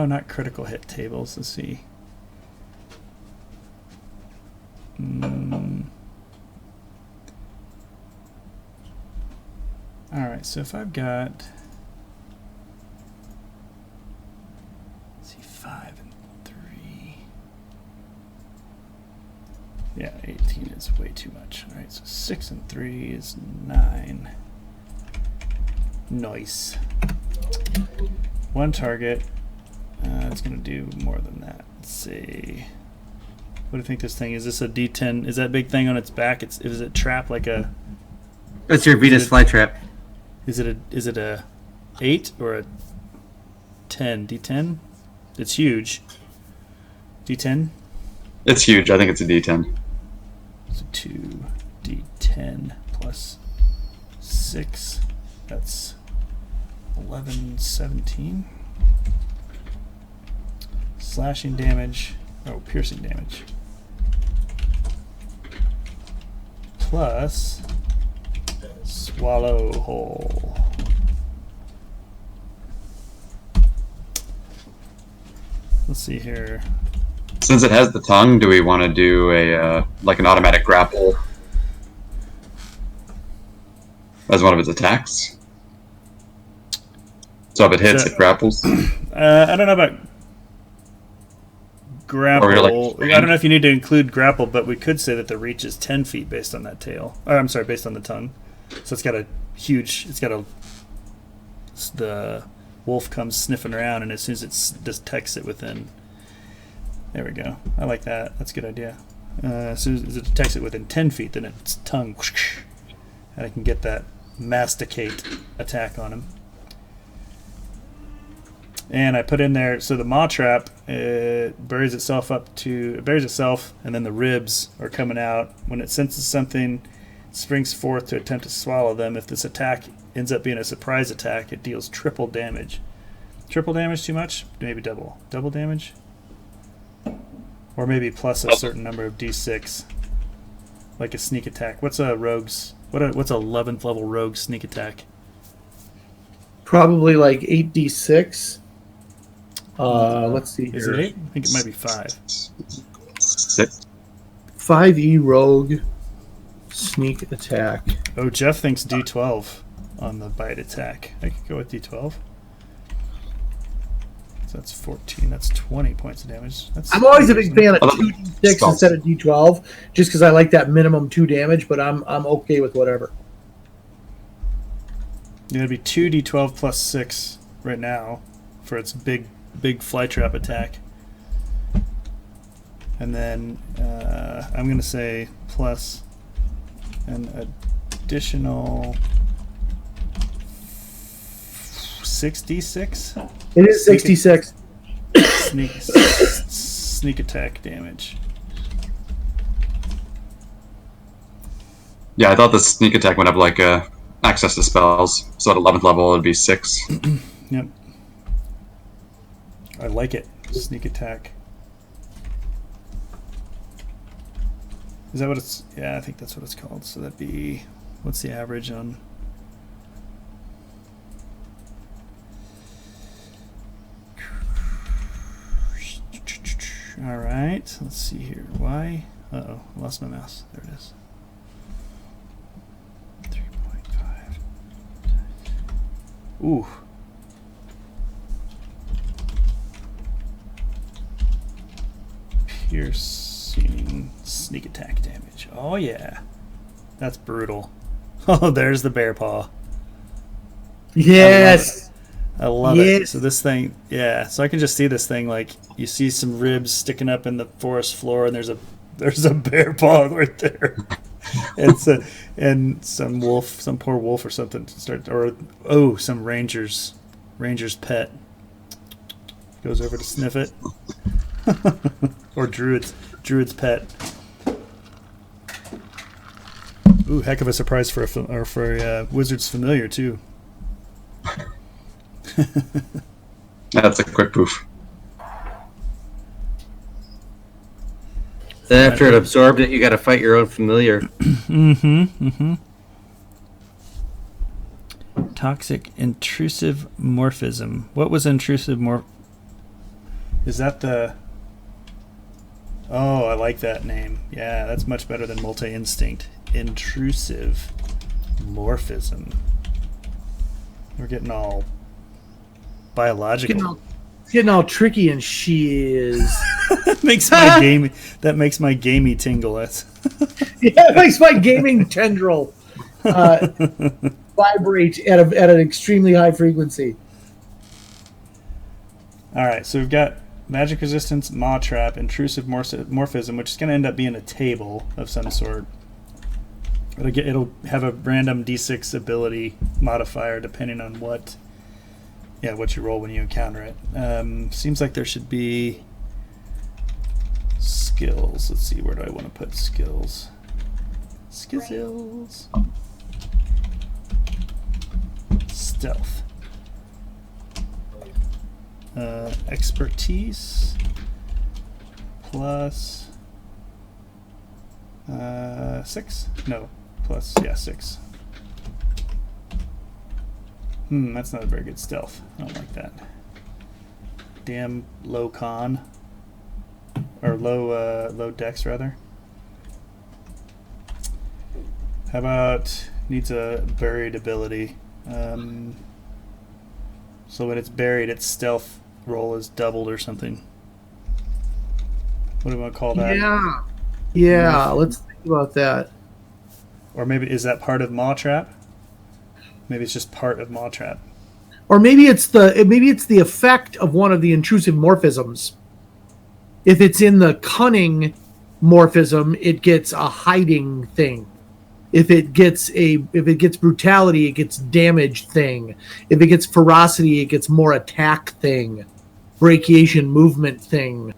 S1: not critical hit tables. Let's see. Alright, so if I've got... Let's see, 5 and 3... Yeah, 18 is way too much. Alright, so 6 and 3 is 9. Nice. One target. It's going to do more than that. Let's see. What do you think this thing is? This a D10? Is that big thing on its back? Is it trapped like a...
S4: That's your Venus flytrap.
S1: Is it a 8 or a 10? D10? It's huge. D10?
S3: It's huge. I think it's a D10.
S1: So 2 D10 plus 6. That's 11, 17. Slashing damage. Oh, piercing damage. Plus swallow whole. Let's see here.
S3: Since it has the tongue, do we want to do a like an automatic grapple as one of its attacks? So if it hits, it grapples.
S1: I don't know about grapple. I don't know if you need to include grapple, but we could say that the reach is 10 feet based on that tail. Or I'm sorry, based on the tongue. So it's got a huge. The wolf comes sniffing around, and as soon as it detects it within. There we go. I like that. That's a good idea. As soon as it detects it within 10 feet, then its tongue, and I can get that masticate attack on him. And I put in there, so the maw trap buries itself, and then the ribs are coming out. When it senses something, it springs forth to attempt to swallow them. If this attack ends up being a surprise attack, it deals triple damage. Triple damage too much? Maybe double. Double damage? Or maybe plus a certain number of d6. Like a sneak attack. What's a rogue's... What's a 11th level rogue sneak attack?
S2: Probably like 8d6. Let's see here.
S1: Is it 8? I think it might be 5.
S3: 6.
S2: 5e rogue sneak attack.
S1: Oh, Jeff thinks D12 on the bite attack. I could go with D12. So that's 14. That's 20 points of damage.
S2: I'm always a big fan of 2d6 instead of d12, just because I like that minimum 2 damage. But I'm okay with whatever.
S1: It'd be 2d12 plus 6 right now for its big fly trap attack. And then I'm going to say plus an additional 66?
S2: It is 66.
S1: Sneak attack damage.
S3: Yeah, I thought the sneak attack went up like access to spells. So at 11th level, it'd be 6.
S1: Yep. I like it. Sneak attack. Is that what it's... Yeah, I think that's what it's called. So that'd be... What's the average on... All right. Let's see here. Why? Uh-oh. I lost my mouse. There it is. 3.5. Ooh. Piercing sneak attack damage. Oh, yeah. That's brutal. Oh, there's the bear paw.
S2: Yes.
S1: I love it. So this thing, yeah. So I can just see this thing like you see some ribs sticking up in the forest floor, and there's a bear paw right there. And some poor wolf or something some ranger's pet goes over to sniff it, or druid's pet. Ooh, heck of a surprise for a wizard's familiar too.
S3: That's a quick poof.
S4: Then after it absorbed it, you got to fight your own familiar.
S1: Toxic intrusive morphism. What was intrusive Is that the... Oh, I like that name. Yeah, that's much better than multi-instinct. Intrusive morphism. We're getting all biological.
S2: Getting all tricky and she is.
S1: That makes my gamey tingle. That's
S2: Yeah, it makes my gaming tendril vibrate at an extremely high frequency.
S1: All right, so we've got magic resistance, maw trap, intrusive morphism, which is going to end up being a table of some sort. It'll have a random d6 ability modifier depending on what you roll when you encounter it. Seems like there should be skills. Let's see, where do I want to put skills? Skills. Stealth. Expertise plus 6? No, plus 6. That's not a very good stealth. I don't like that. Damn low con. Or low dex, rather. How about needs a buried ability? So when it's buried, its stealth roll is doubled or something. What do we want to call that?
S2: Yeah, let's think about that.
S1: Or maybe, is that part of Maw Trap? Maybe it's just part of Maw Trap.
S2: Or maybe it's the effect of one of the intrusive morphisms. If it's in the cunning morphism, it gets a hiding thing. If it gets brutality, it gets damage thing. If it gets ferocity, it gets more attack thing. Brachiation movement thing.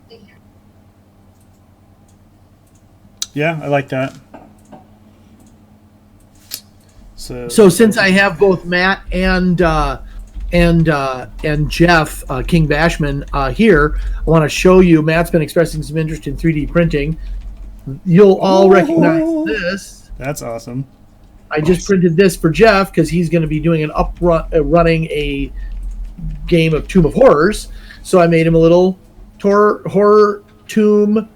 S1: Yeah, I like that. So
S2: since I have both Matt and Jeff King Bashman here, I want to show you. Matt's been expressing some interest in 3D printing. You'll all recognize this.
S1: That's awesome.
S2: I just printed this for Jeff because he's going to be doing running a game of Tomb of Horrors. So I made him a little horror tomb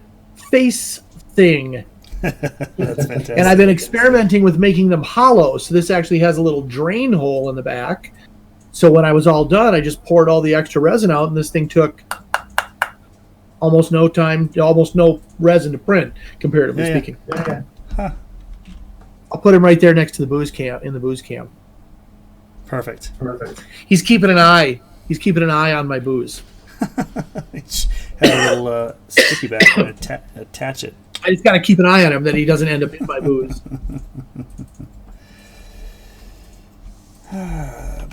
S2: face thing.
S1: That's fantastic.
S2: And I've been experimenting with making them hollow. So this actually has a little drain hole in the back. So when I was all done, I just poured all the extra resin out, and this thing took almost no time, almost no resin to print, comparatively speaking. Yeah.
S1: Huh.
S2: I'll put him right there next to the booze can in the booze can.
S1: Perfect.
S2: He's keeping an eye. He's keeping an eye on my booze.
S1: Have a little sticky back and attach it.
S2: I just got to keep an eye on him that he doesn't end up in my booze.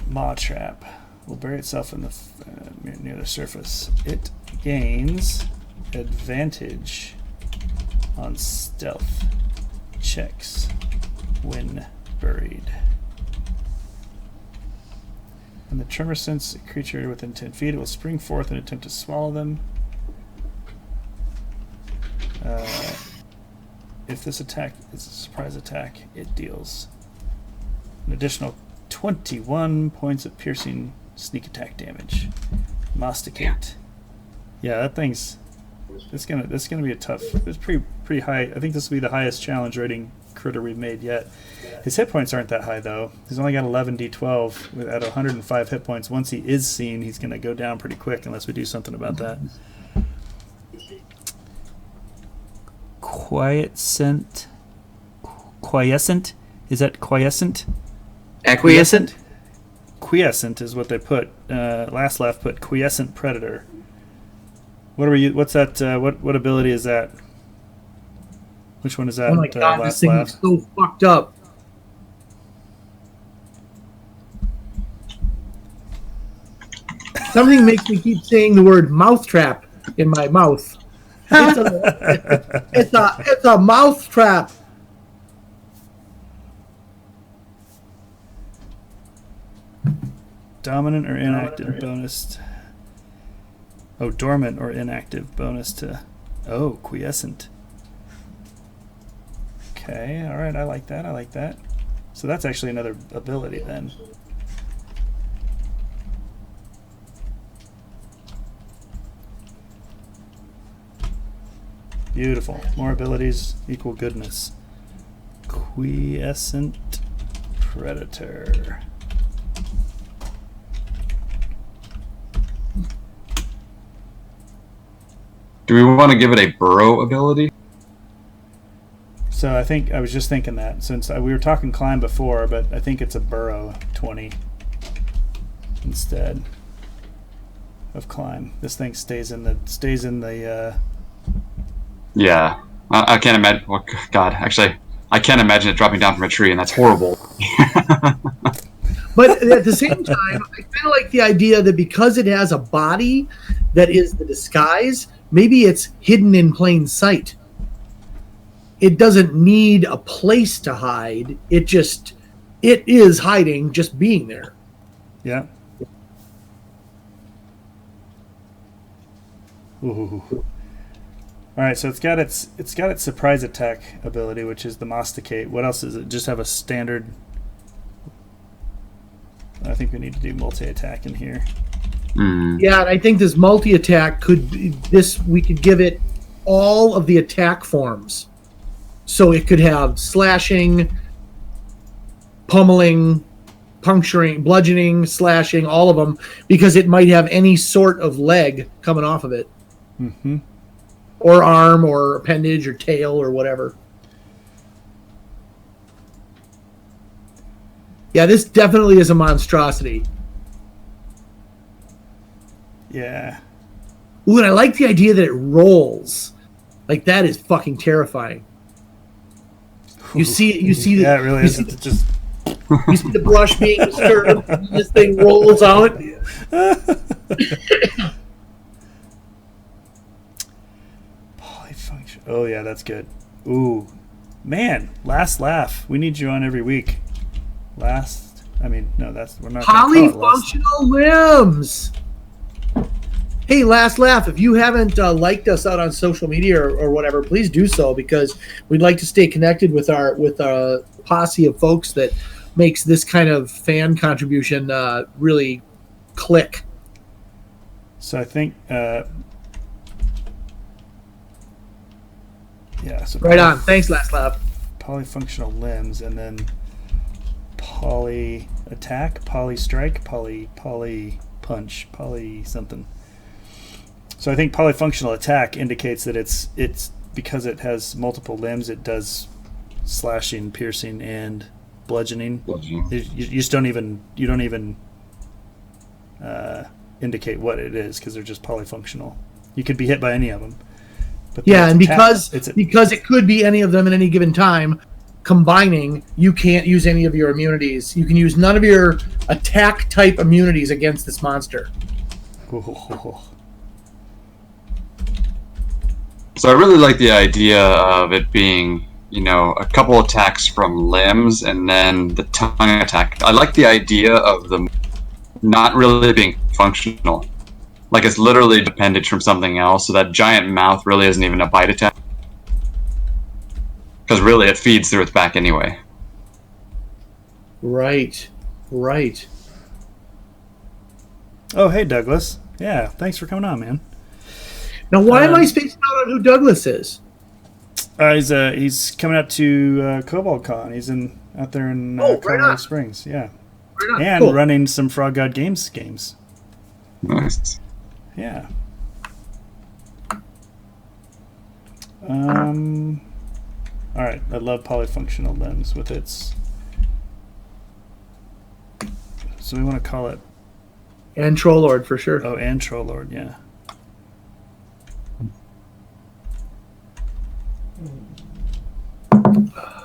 S1: Maw trap will bury itself in the near the surface. It gains advantage on stealth checks when buried. When the tremor senses a creature within 10 feet, it will spring forth and attempt to swallow them. If this attack is a surprise attack, it deals an additional 21 points of piercing sneak attack damage. Masticate. Yeah, that thing's. It's gonna be a tough. It's pretty high. I think this will be the highest challenge rating critter we've made yet. His hit points aren't that high though. He's only got 11 d12 at 105 hit points. Once he is seen, he's gonna go down pretty quick unless we do something about that. Quiescent. Is that quiescent?
S4: Acquiescent?
S1: Quiescent is what they put. Last laugh put quiescent predator. What are you? What's that? What ability is that? Which one is that?
S2: Oh my god,
S1: last
S2: this thing
S1: laugh?
S2: is so fucked up. Something makes me keep saying the word mousetrap in my mouth. It's a mousetrap.
S1: Dominant or inactive bonus. Oh, dormant or inactive bonus to. Oh, quiescent. Okay, all right, I like that. So that's actually another ability then. Beautiful. More abilities equal goodness. Quiescent predator.
S3: Do we want to give it a burrow ability?
S1: So I was just thinking that since we were talking climb before, but I think it's a burrow 20 instead of climb. This thing stays in the.
S3: Yeah, I can't imagine. Oh, God, actually, I can't imagine it dropping down from a tree, and that's horrible.
S2: But at the same time, I kind of like the idea that because it has a body that is the disguise, maybe it's hidden in plain sight. It doesn't need a place to hide. It is hiding, just being there.
S1: Yeah. Ooh. All right, so it's got its surprise attack ability, which is the masticate. What else is it? Just have a standard. I think we need to do multi-attack in here.
S2: Yeah, and I think this multi-attack could be this. We could give it all of the attack forms, so it could have slashing, pummeling, puncturing, bludgeoning, slashing, all of them, because it might have any sort of leg coming off of it.
S1: Mm-hmm.
S2: Or arm, or appendage, or tail, or whatever. Yeah, this definitely is a monstrosity.
S1: Yeah.
S2: Ooh, and I like the idea that it rolls. Like, that is fucking terrifying. You see it. You see the.
S1: Yeah, it really is.
S2: It's just. You see the brush being disturbed, and this thing rolls out.
S1: Polyfunction. Oh yeah, that's good. Ooh, man, last laugh. We need you on every week. We're not.
S2: Polyfunctional limbs. Hey, last laugh. If you haven't liked us out on social media or whatever, please do so, because we'd like to stay connected with our posse of folks that makes this kind of fan contribution really click.
S1: So I think, Yeah. So
S2: Right on. Thanks, Last Lap.
S1: Polyfunctional limbs, and then poly attack, poly strike, poly punch, poly something. So I think polyfunctional attack indicates that it's because it has multiple limbs. It does slashing, piercing, and bludgeoning. You just don't even indicate what it is because they're just polyfunctional. You could be hit by any of them. But
S2: yeah, and because it could be any of them at any given time, combining, you can't use any of your immunities. You can use none of your attack type immunities against this monster.
S3: So I really like the idea of it being, a couple attacks from limbs and then the tongue attack. I like the idea of them not really being functional. Like it's literally appendage from something else, so that giant mouth really isn't even a bite attack. Because really it feeds through its back anyway.
S2: Right.
S1: Oh, hey, Douglas. Yeah, thanks for coming on, man.
S2: Now, why am I spacing out on who Douglas is?
S1: He's coming out to Cobalt Con. He's out there in Colorado Springs. Yeah.
S2: Right on.
S1: And
S2: cool.
S1: running some Frog God games.
S3: Nice.
S1: Yeah. All right. I love polyfunctional limbs with its. So we want to call it.
S2: And Troll Lord for sure.
S1: Oh, and Troll Lord. Yeah.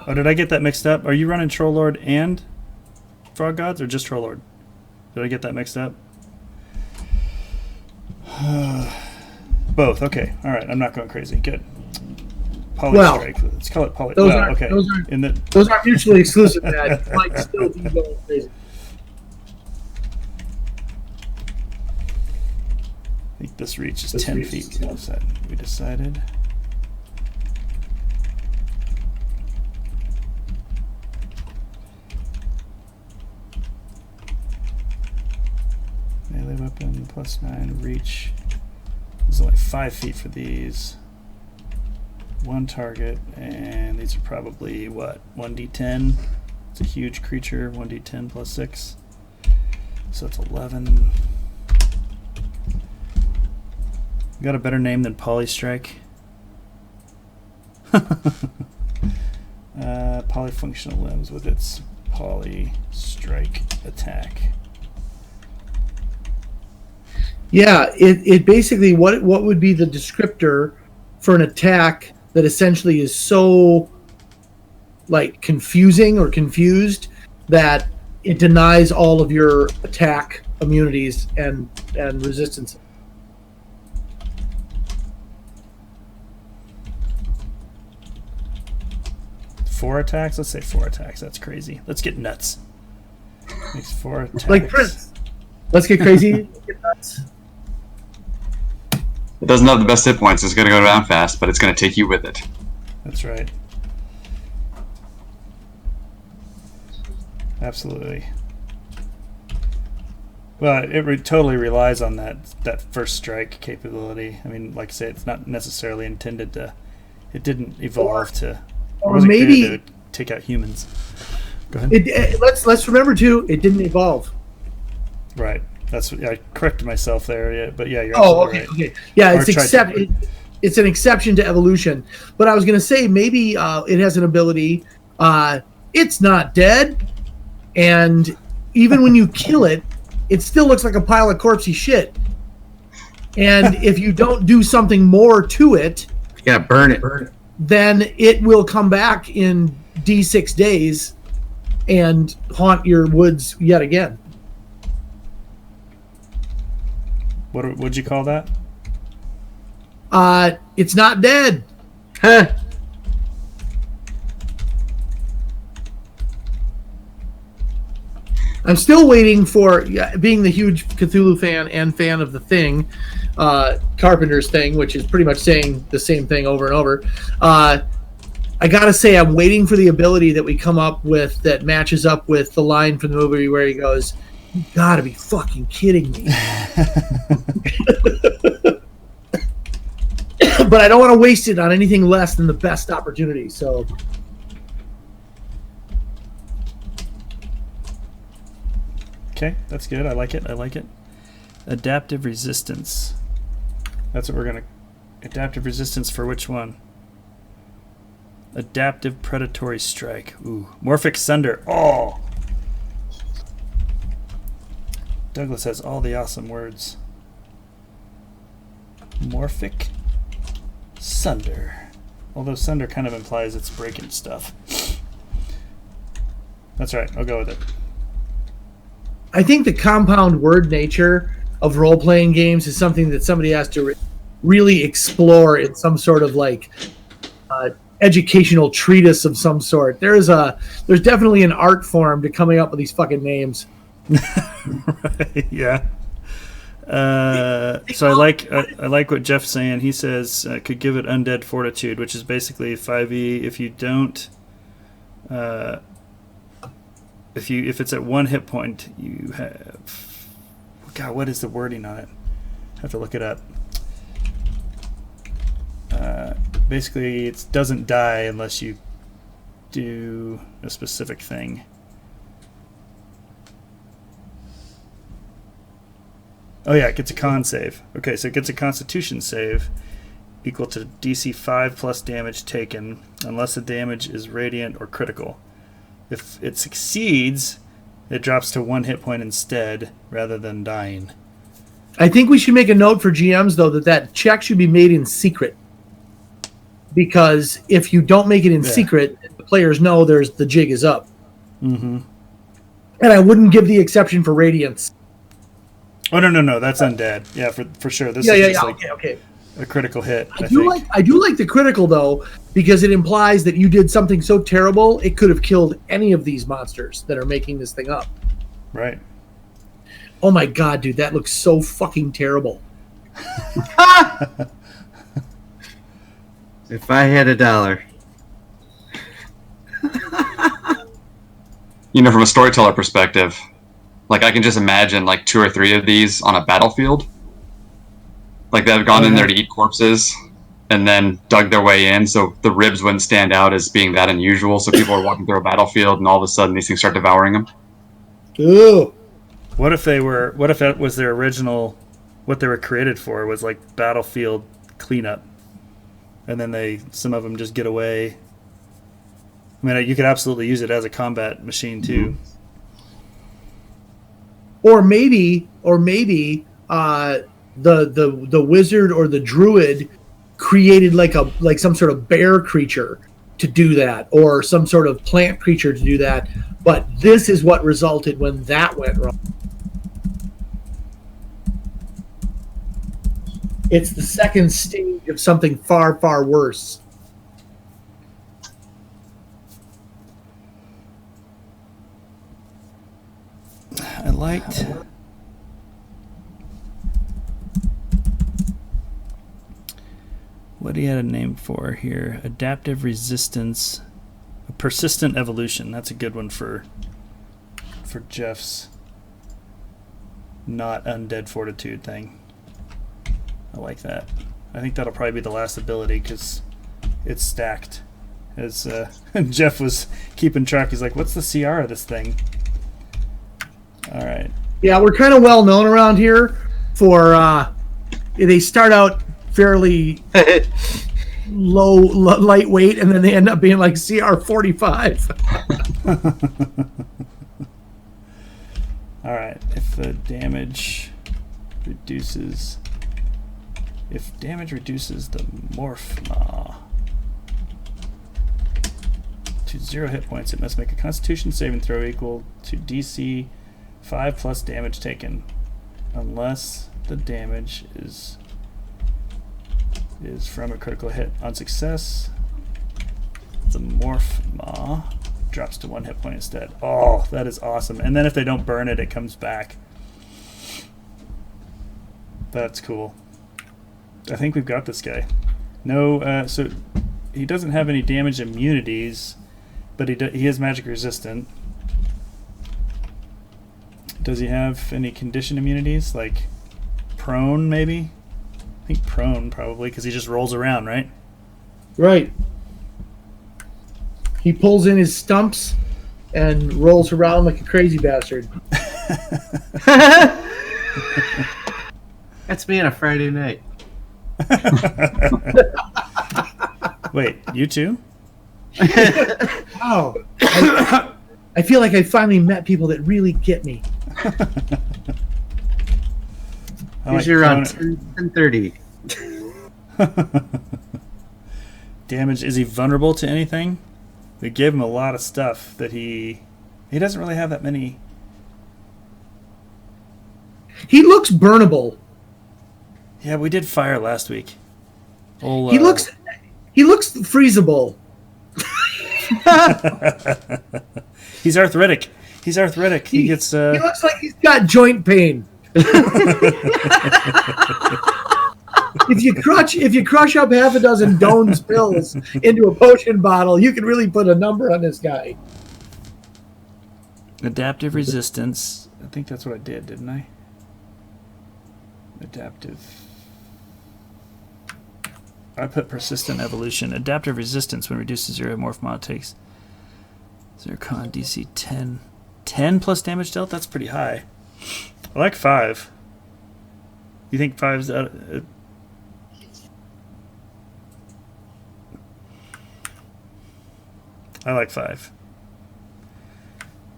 S1: Oh, did I get that mixed up? Are you running Troll Lord and Frog Gods, or just Troll Lord? Did I get that mixed up? Both. Okay. All right. I'm not going crazy. Good. Polystrike. Let's call it poly.
S2: Those aren't mutually exclusive. That might still be going crazy.
S1: I think this reach is 10 feet. What's that? We decided. Melee weapon +9 reach. There's only 5 feet for these. One target, and these are probably what? 1d10. It's a huge creature. 1d10 +6. So it's 11. Got a better name than Polystrike. Polyfunctional limbs with its Polystrike attack.
S2: Yeah, it basically what would be the descriptor for an attack that essentially is so like confusing or confused that it denies all of your attack immunities and resistance.
S1: Four attacks? Let's say 4 attacks. That's crazy. Let's get nuts. Makes 4 attacks.
S2: Like Prince. Let's get crazy. Let's get nuts.
S3: It doesn't have the best hit points. It's going to go down fast, but it's going to take you with it.
S1: That's right. Absolutely. Well, it totally relies on that first strike capability. I mean, like I say, it's not necessarily intended to. It didn't evolve to.
S2: Or
S1: wasn't
S2: maybe
S1: created to take out humans. Go ahead.
S2: Let's remember too. It didn't evolve.
S1: Right. That's I corrected myself there. Yeah, but yeah, you're absolutely right.
S2: Okay. Yeah, it's an exception to evolution. But I was going to say maybe it has an ability. It's not dead, and even when you kill it, it still looks like a pile of corpsey shit. And if you don't do something more to it,
S4: you gotta burn it.
S2: Then it will come back in D6 days and haunt your woods yet again.
S1: What'd you call that?
S2: It's not dead.
S4: Huh.
S2: I'm still waiting for, being the huge Cthulhu fan and fan of the Thing, Carpenter's Thing, which is pretty much saying the same thing over and over. I gotta say, I'm waiting for the ability that we come up with that matches up with the line from the movie where he goes, "You gotta be fucking kidding me." but I don't want to waste it on anything less than the best opportunity. So
S1: Okay, that's good. I like it. Adaptive resistance. That's what we're going to... Adaptive resistance for which one? Adaptive predatory strike. Ooh. Morphic Sunder. Oh! Douglas has all the awesome words. Morphic Sunder. Although Sunder kind of implies it's breaking stuff. That's right. I'll go with it.
S2: I think the compound word nature of role-playing games is something that somebody has to really explore in some sort of like educational treatise of some sort. There's definitely an art form to coming up with these fucking names.
S1: Right, yeah. So I like what Jeff's saying. He says could give it undead fortitude, which is basically 5e. If you don't, if it's at 1 hit point, you have. God, what is the wording on it? I have to look it up. Basically, it doesn't die unless you do a specific thing. Oh yeah, it gets a con save. Okay, so it gets a Constitution save equal to DC 5 plus damage taken, unless the damage is radiant or critical. If it succeeds, it drops to 1 hit point instead, rather than dying.
S2: I think we should make a note for GMs, though, that check should be made in secret. Because if you don't make it in secret, the players know the jig is up.
S1: Mm-hmm.
S2: And I wouldn't give the exception for Radiance.
S1: Oh, no, that's undead. Yeah, for sure. This is just like
S2: okay.
S1: A critical hit, I
S2: think. I do like the critical, though, because it implies that you did something so terrible, it could have killed any of these monsters that are making this thing up.
S1: Right.
S2: Oh my god, dude, that looks so fucking terrible.
S4: If I had $1.
S3: From a storyteller perspective, like I can just imagine like 2 or 3 of these on a battlefield. Like that have gone in there to eat corpses and then dug their way in, so the ribs wouldn't stand out as being that unusual. So people are walking through a battlefield and all of a sudden these things start devouring them.
S2: Ooh.
S1: What if that was their original, what they were created for was like battlefield cleanup, and then some of them just get away. I mean, you could absolutely use it as a combat machine too.
S2: Or maybe the wizard or the druid created like some sort of bear creature to do that, or some sort of plant creature to do that. But this is what resulted when that went wrong. It's the second stage of something far, far worse.
S1: I liked... What do you had a name for here? Adaptive resistance. A persistent evolution. That's a good one for Jeff's not undead fortitude thing. I like that. I think that'll probably be the last ability because it's stacked. As Jeff was keeping track, he's like, what's the CR of this thing? All right.
S2: Yeah, we're kind of well known around here for they start out fairly lightweight, and then they end up being like CR 45.
S1: All right. If damage reduces the Morphmaw to 0 hit points, it must make a Constitution saving throw equal to DC 5 plus damage taken, unless the damage is from a critical hit. On success, the Morphmaw drops to 1 hit point instead. Oh, that is awesome. And then if they don't burn it, it comes back. That's cool. I think we've got this guy. No, so he doesn't have any damage immunities, but he is magic resistant. Does he have any condition immunities, like prone maybe? think prone probably because he just rolls around, right?
S2: Right. He pulls in his stumps and rolls around like a crazy bastard.
S4: That's me on a Friday night.
S1: Wait, you too?
S2: Wow. I feel like I finally met people that really get me.
S4: Usually around 10:30.
S1: Damage. Is he vulnerable to anything? We gave him a lot of stuff that he doesn't really have that many.
S2: He looks burnable.
S1: Yeah, we did fire last week.
S2: He looks freezable.
S1: He's arthritic. He gets.
S2: He looks like he's got joint pain. If you crush up half a dozen Doan's pills into a potion bottle, you can really put a number on this guy.
S1: Adaptive resistance. I think that's what I did, didn't I? Adaptive. I put persistent evolution. Adaptive resistance when reduced to 0, Morphmaw takes 0 con DC 10. 10 plus damage dealt? That's pretty high. I like 5. You think 5's I like 5.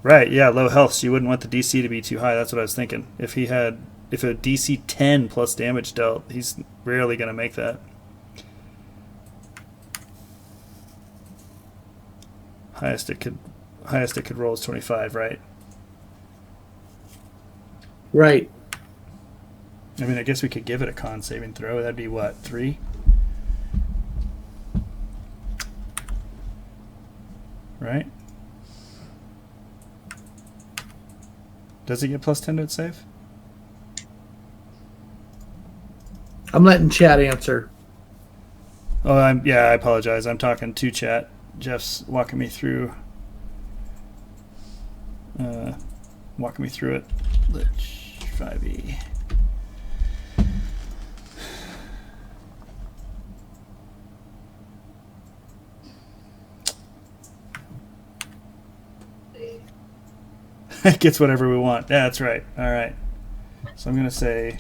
S1: Right, yeah, low health, so you wouldn't want the DC to be too high. That's what I was thinking. If a DC 10 plus damage dealt, he's rarely going to make that. Highest it could roll is 25, right?
S2: Right.
S1: I mean, I guess we could give it a con saving throw. That'd be what, 3? Right? Does it get plus 10 to its save?
S2: I'm letting Chad answer.
S1: Oh, I apologize. I'm talking to chat. Jeff's walking me through it. Lich 5e. It gets whatever we want. Yeah, that's right. All right. So I'm going to say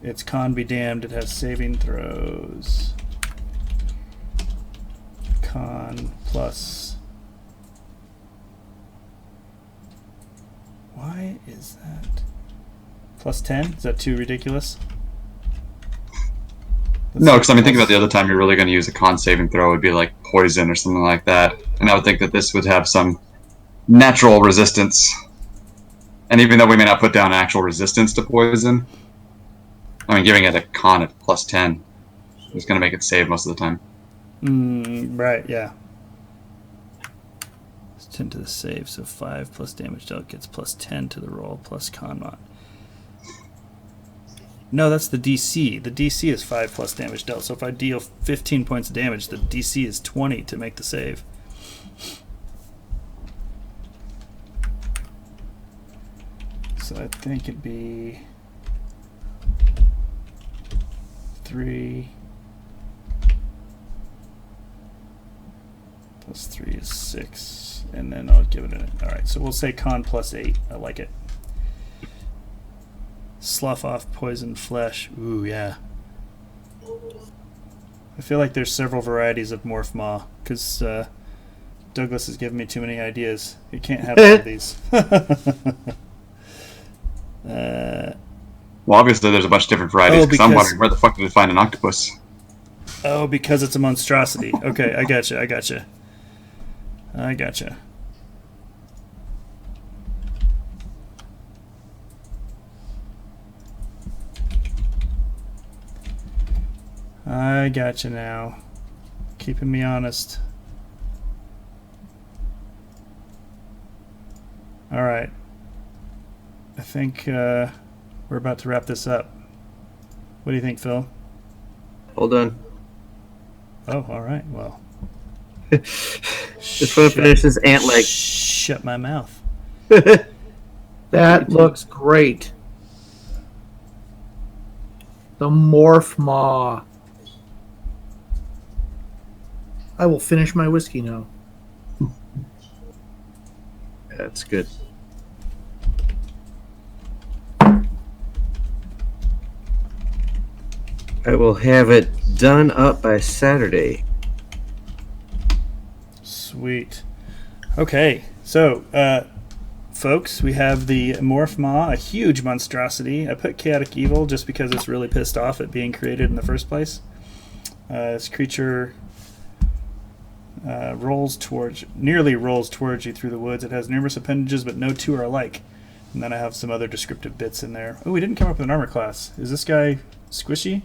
S1: it's con be damned. It has saving throws. Con plus. Why is that? Plus 10? Is that too ridiculous?
S3: No, because I mean, think about the other time you're really going to use a con saving throw would be like poison or something like that. And I would think that this would have some natural resistance. And even though we may not put down actual resistance to poison, I mean, giving it a con at plus 10 is going to make it save most of the time.
S1: Right, yeah. It's 10 to the save, so 5 plus damage dealt gets plus 10 to the roll plus con mod. No, that's the DC. The DC is 5 plus damage dealt, so if I deal 15 points of damage, the DC is 20 to make the save. So I think it'd be 3 plus 3 is 6, and then I'll give it an. All right, so we'll say con plus 8. I like it. Slough off poison flesh. Ooh, yeah. I feel like there's several varieties of Morphmaw because Douglas has given me too many ideas. You can't have all of these.
S3: Well, obviously there's a bunch of different varieties, because I'm wondering where the fuck did they find an octopus?
S1: Oh, because it's a monstrosity. Okay, I gotcha. I gotcha now. Keeping me honest. All right. I think we're about to wrap this up. What do you think, Phil?
S4: Hold on.
S1: Oh, all right. Well.
S4: Just want to finish this ant leg.
S1: Shut my mouth.
S2: That looks great. The Morphmaw. I will finish my whiskey now.
S4: That's good. I will have it done up by Saturday.
S1: Sweet. Okay, so folks, we have the Morphmaw, a huge monstrosity. I put Chaotic Evil just because it's really pissed off at being created in the first place. This creature nearly rolls towards you through the woods. It has numerous appendages, but no two are alike. And then I have some other descriptive bits in there. Oh, we didn't come up with an armor class. Is this guy squishy?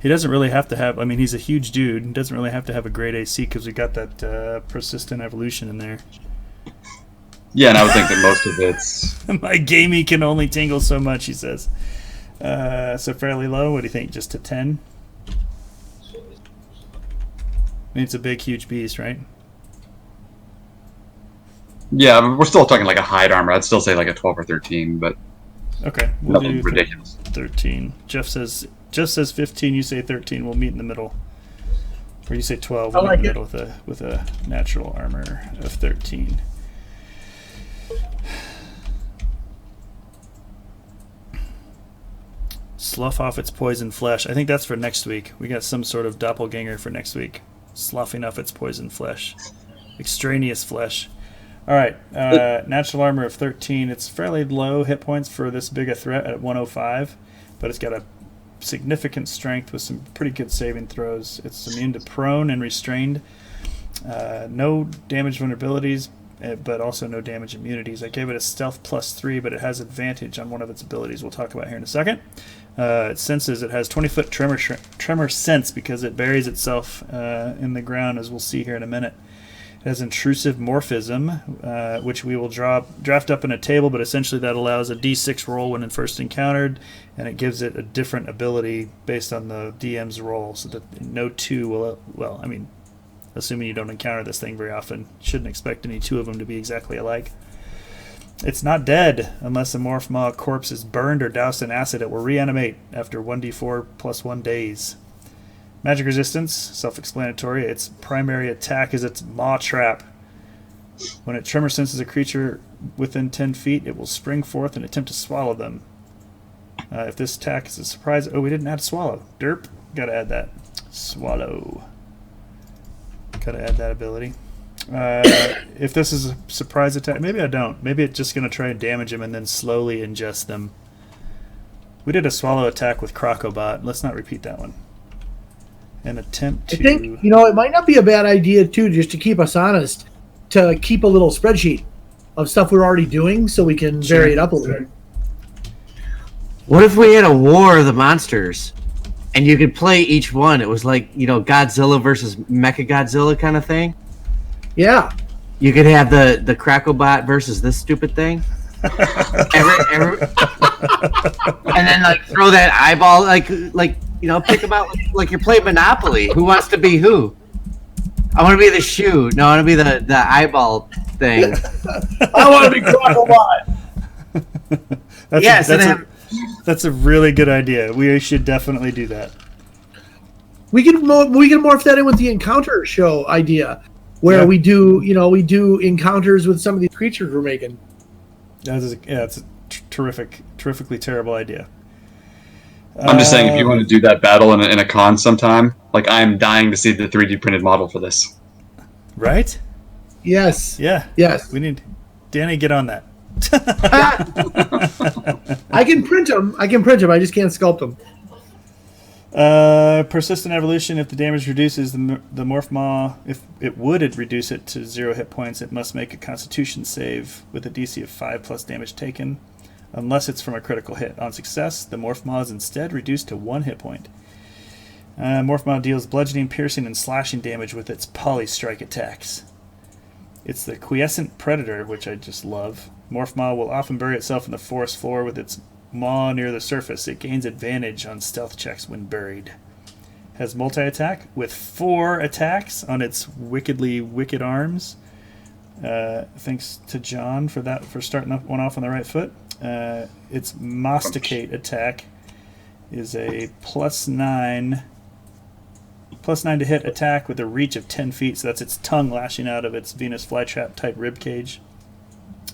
S1: He doesn't really have to have... I mean, he's a huge dude. He doesn't really have to have a great AC because we got that persistent evolution in there.
S3: Yeah, and I would think that most of it's...
S1: My gamey can only tingle so much, he says. So fairly low. What do you think? Just to 10? I mean, it's a big, huge beast, right?
S3: Yeah, we're still talking like a hide armor. I'd still say like a 12 or 13, but
S1: okay, we'll
S3: nothing
S1: do
S3: ridiculous.
S1: 13. Jeff says 15. You say 13. We'll meet in the middle. Or you say 12. We'll meet in the middle with a natural armor of 13. Slough off its poison flesh. I think that's for next week. We got some sort of doppelganger for next week. Sloughing off its poison flesh. Extraneous flesh. Alright, natural armor of 13. It's fairly low hit points for this big a threat at 105, but it's got a significant strength with some pretty good saving throws. It's immune to prone and restrained. No damage vulnerabilities, but also no damage immunities. I gave it a stealth +3, but it has advantage on one of its abilities we'll talk about here in a second. It senses. It has 20-foot tremor sense because it buries itself in the ground, as we'll see here in a minute. It has intrusive morphism, which we will draft up in a table, but essentially that allows a d6 roll when first encountered, and it gives it a different ability based on the DM's roll, so that no two will... Well, I mean, assuming you don't encounter this thing very often, shouldn't expect any two of them to be exactly alike. It's not dead unless a Morphmaw corpse is burned or doused in acid. It will reanimate after 1d4 + 1 days. Magic resistance, self-explanatory. Its primary attack is its Maw Trap. When it tremor senses a creature within 10 feet, it will spring forth and attempt to swallow them. If this attack is a surprise... Oh, we didn't add swallow. Derp. Gotta add that. Swallow. Gotta add that ability. If this is a surprise attack... Maybe I don't. Maybe it's just going to try and damage him and then slowly ingest them. We did a swallow attack with Crocobot. Let's not repeat that one. An attempt to...
S2: I think, it might not be a bad idea, too, just to keep us honest, to keep a little spreadsheet of stuff we're already doing so we can vary it up a little bit.
S4: What if we had a war of the monsters and you could play each one? It was like, Godzilla versus Mechagodzilla kind of thing.
S2: Yeah.
S4: You could have the Cracklebot versus this stupid thing. And then throw that eyeball pick them out like you're playing Monopoly. Who wants to be who? I want to be the shoe. No, I want to be the eyeball thing.
S2: I want to be Crocobot.
S1: That's a really good idea. We should definitely do that.
S2: We can morph that in with the encounter show idea, where we do encounters with some of these creatures we're making.
S1: It's a terrifically terrible idea.
S3: I'm just saying, if you want to do that battle in a con sometime, I'm dying to see the 3D printed model for this.
S1: Right?
S2: Yes.
S1: Yeah.
S2: Yes.
S1: We need Danny, get on that.
S2: I can print them. I just can't sculpt them.
S1: Persistent evolution. If the damage reduces the Morphmaw, if it would reduce it to 0 hit points, it must make a Constitution save with a DC of 5 plus damage taken, unless it's from a critical hit. On success, the Morphmaw is instead reduced to 1 hit point. Morphmaw deals bludgeoning, piercing, and slashing damage with its Polystrike attacks. It's the quiescent predator, which I just love. Morphmaw will often bury itself in the forest floor with its maw near the surface. It gains advantage on stealth checks when buried. Has multi-attack with 4 attacks on its wickedly wicked arms. Thanks to Jon for starting one off on the right foot. Its masticate attack is a +9 to hit attack with a reach of 10 feet. So that's its tongue lashing out of its Venus flytrap type rib cage,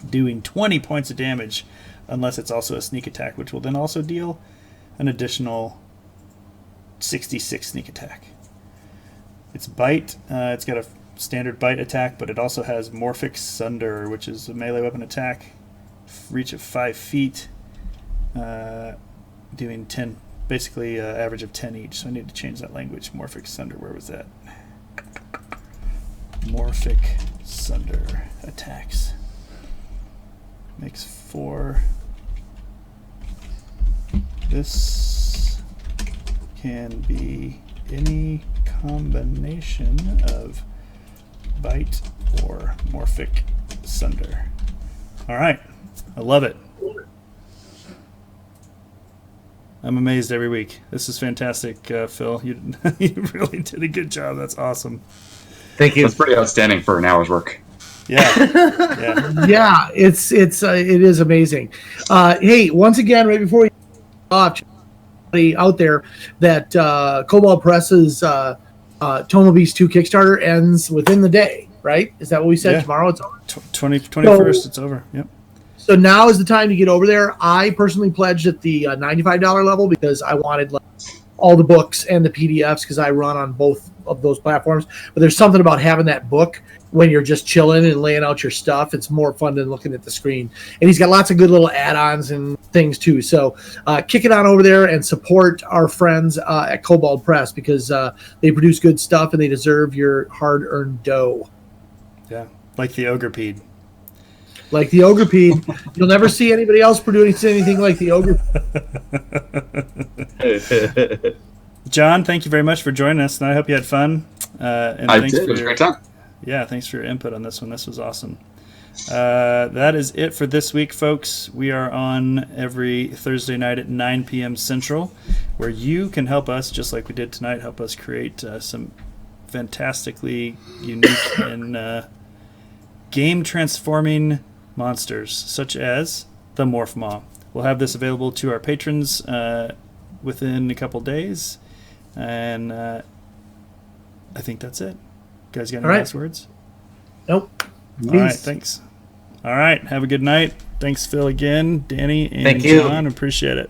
S1: doing 20 points of damage, unless it's also a sneak attack, which will then also deal an additional 66 sneak attack. Its bite, it's got a standard bite attack, but it also has Morphic Sunder, which is a melee weapon attack, reach of 5 feet, doing 10, basically average of 10 each. So I need to change that language. Morphic Sunder, where was that? Morphic Sunder attacks. Makes 4. This can be any combination of bite or Morphic Sunder. All right. I love it. I'm amazed every week. This is fantastic, Phil. You really did a good job. That's awesome.
S4: Thank you.
S3: That's pretty outstanding for an hour's work.
S1: Yeah. Yeah.
S2: Yeah, it is amazing. Hey, once again, right before we off, out there that Cobalt Press's Toma Beast 2 Kickstarter ends within the day, right? Is that what we said?
S1: Yeah.
S2: Tomorrow it's over?
S1: 21st, it's over. Yep.
S2: So now is the time to get over there. I personally pledged at the $95 level because I wanted all the books and the PDFs because I run on both of those platforms. But there's something about having that book when you're just chilling and laying out your stuff. It's more fun than looking at the screen. And he's got lots of good little add-ons and things too. So kick it on over there and support our friends at Cobalt Press because they produce good stuff and they deserve your hard-earned dough.
S1: Yeah. Like the Ogrepede.
S2: Like the Ogrepede. You'll never see anybody else producing anything like the Ogrepede.
S1: John, thank you very much for joining us, and I hope you had fun. And
S3: I
S1: thanks
S3: did.
S1: for
S3: It was a great time.
S1: Yeah, thanks for your input on this one. This was awesome. That is it for this week, folks. We are on every Thursday night at 9 p.m. Central, where you can help us, just like we did tonight, help us create some fantastically unique and game-transforming monsters, such as the Morphmaw. We'll have this available to our patrons within a couple days, and I think that's it. You guys got any last words?
S2: Nope.
S1: All right, thanks. All right, have a good night. Thanks, Phil, again, Danny, and
S4: Thank you.
S1: John. Appreciate it.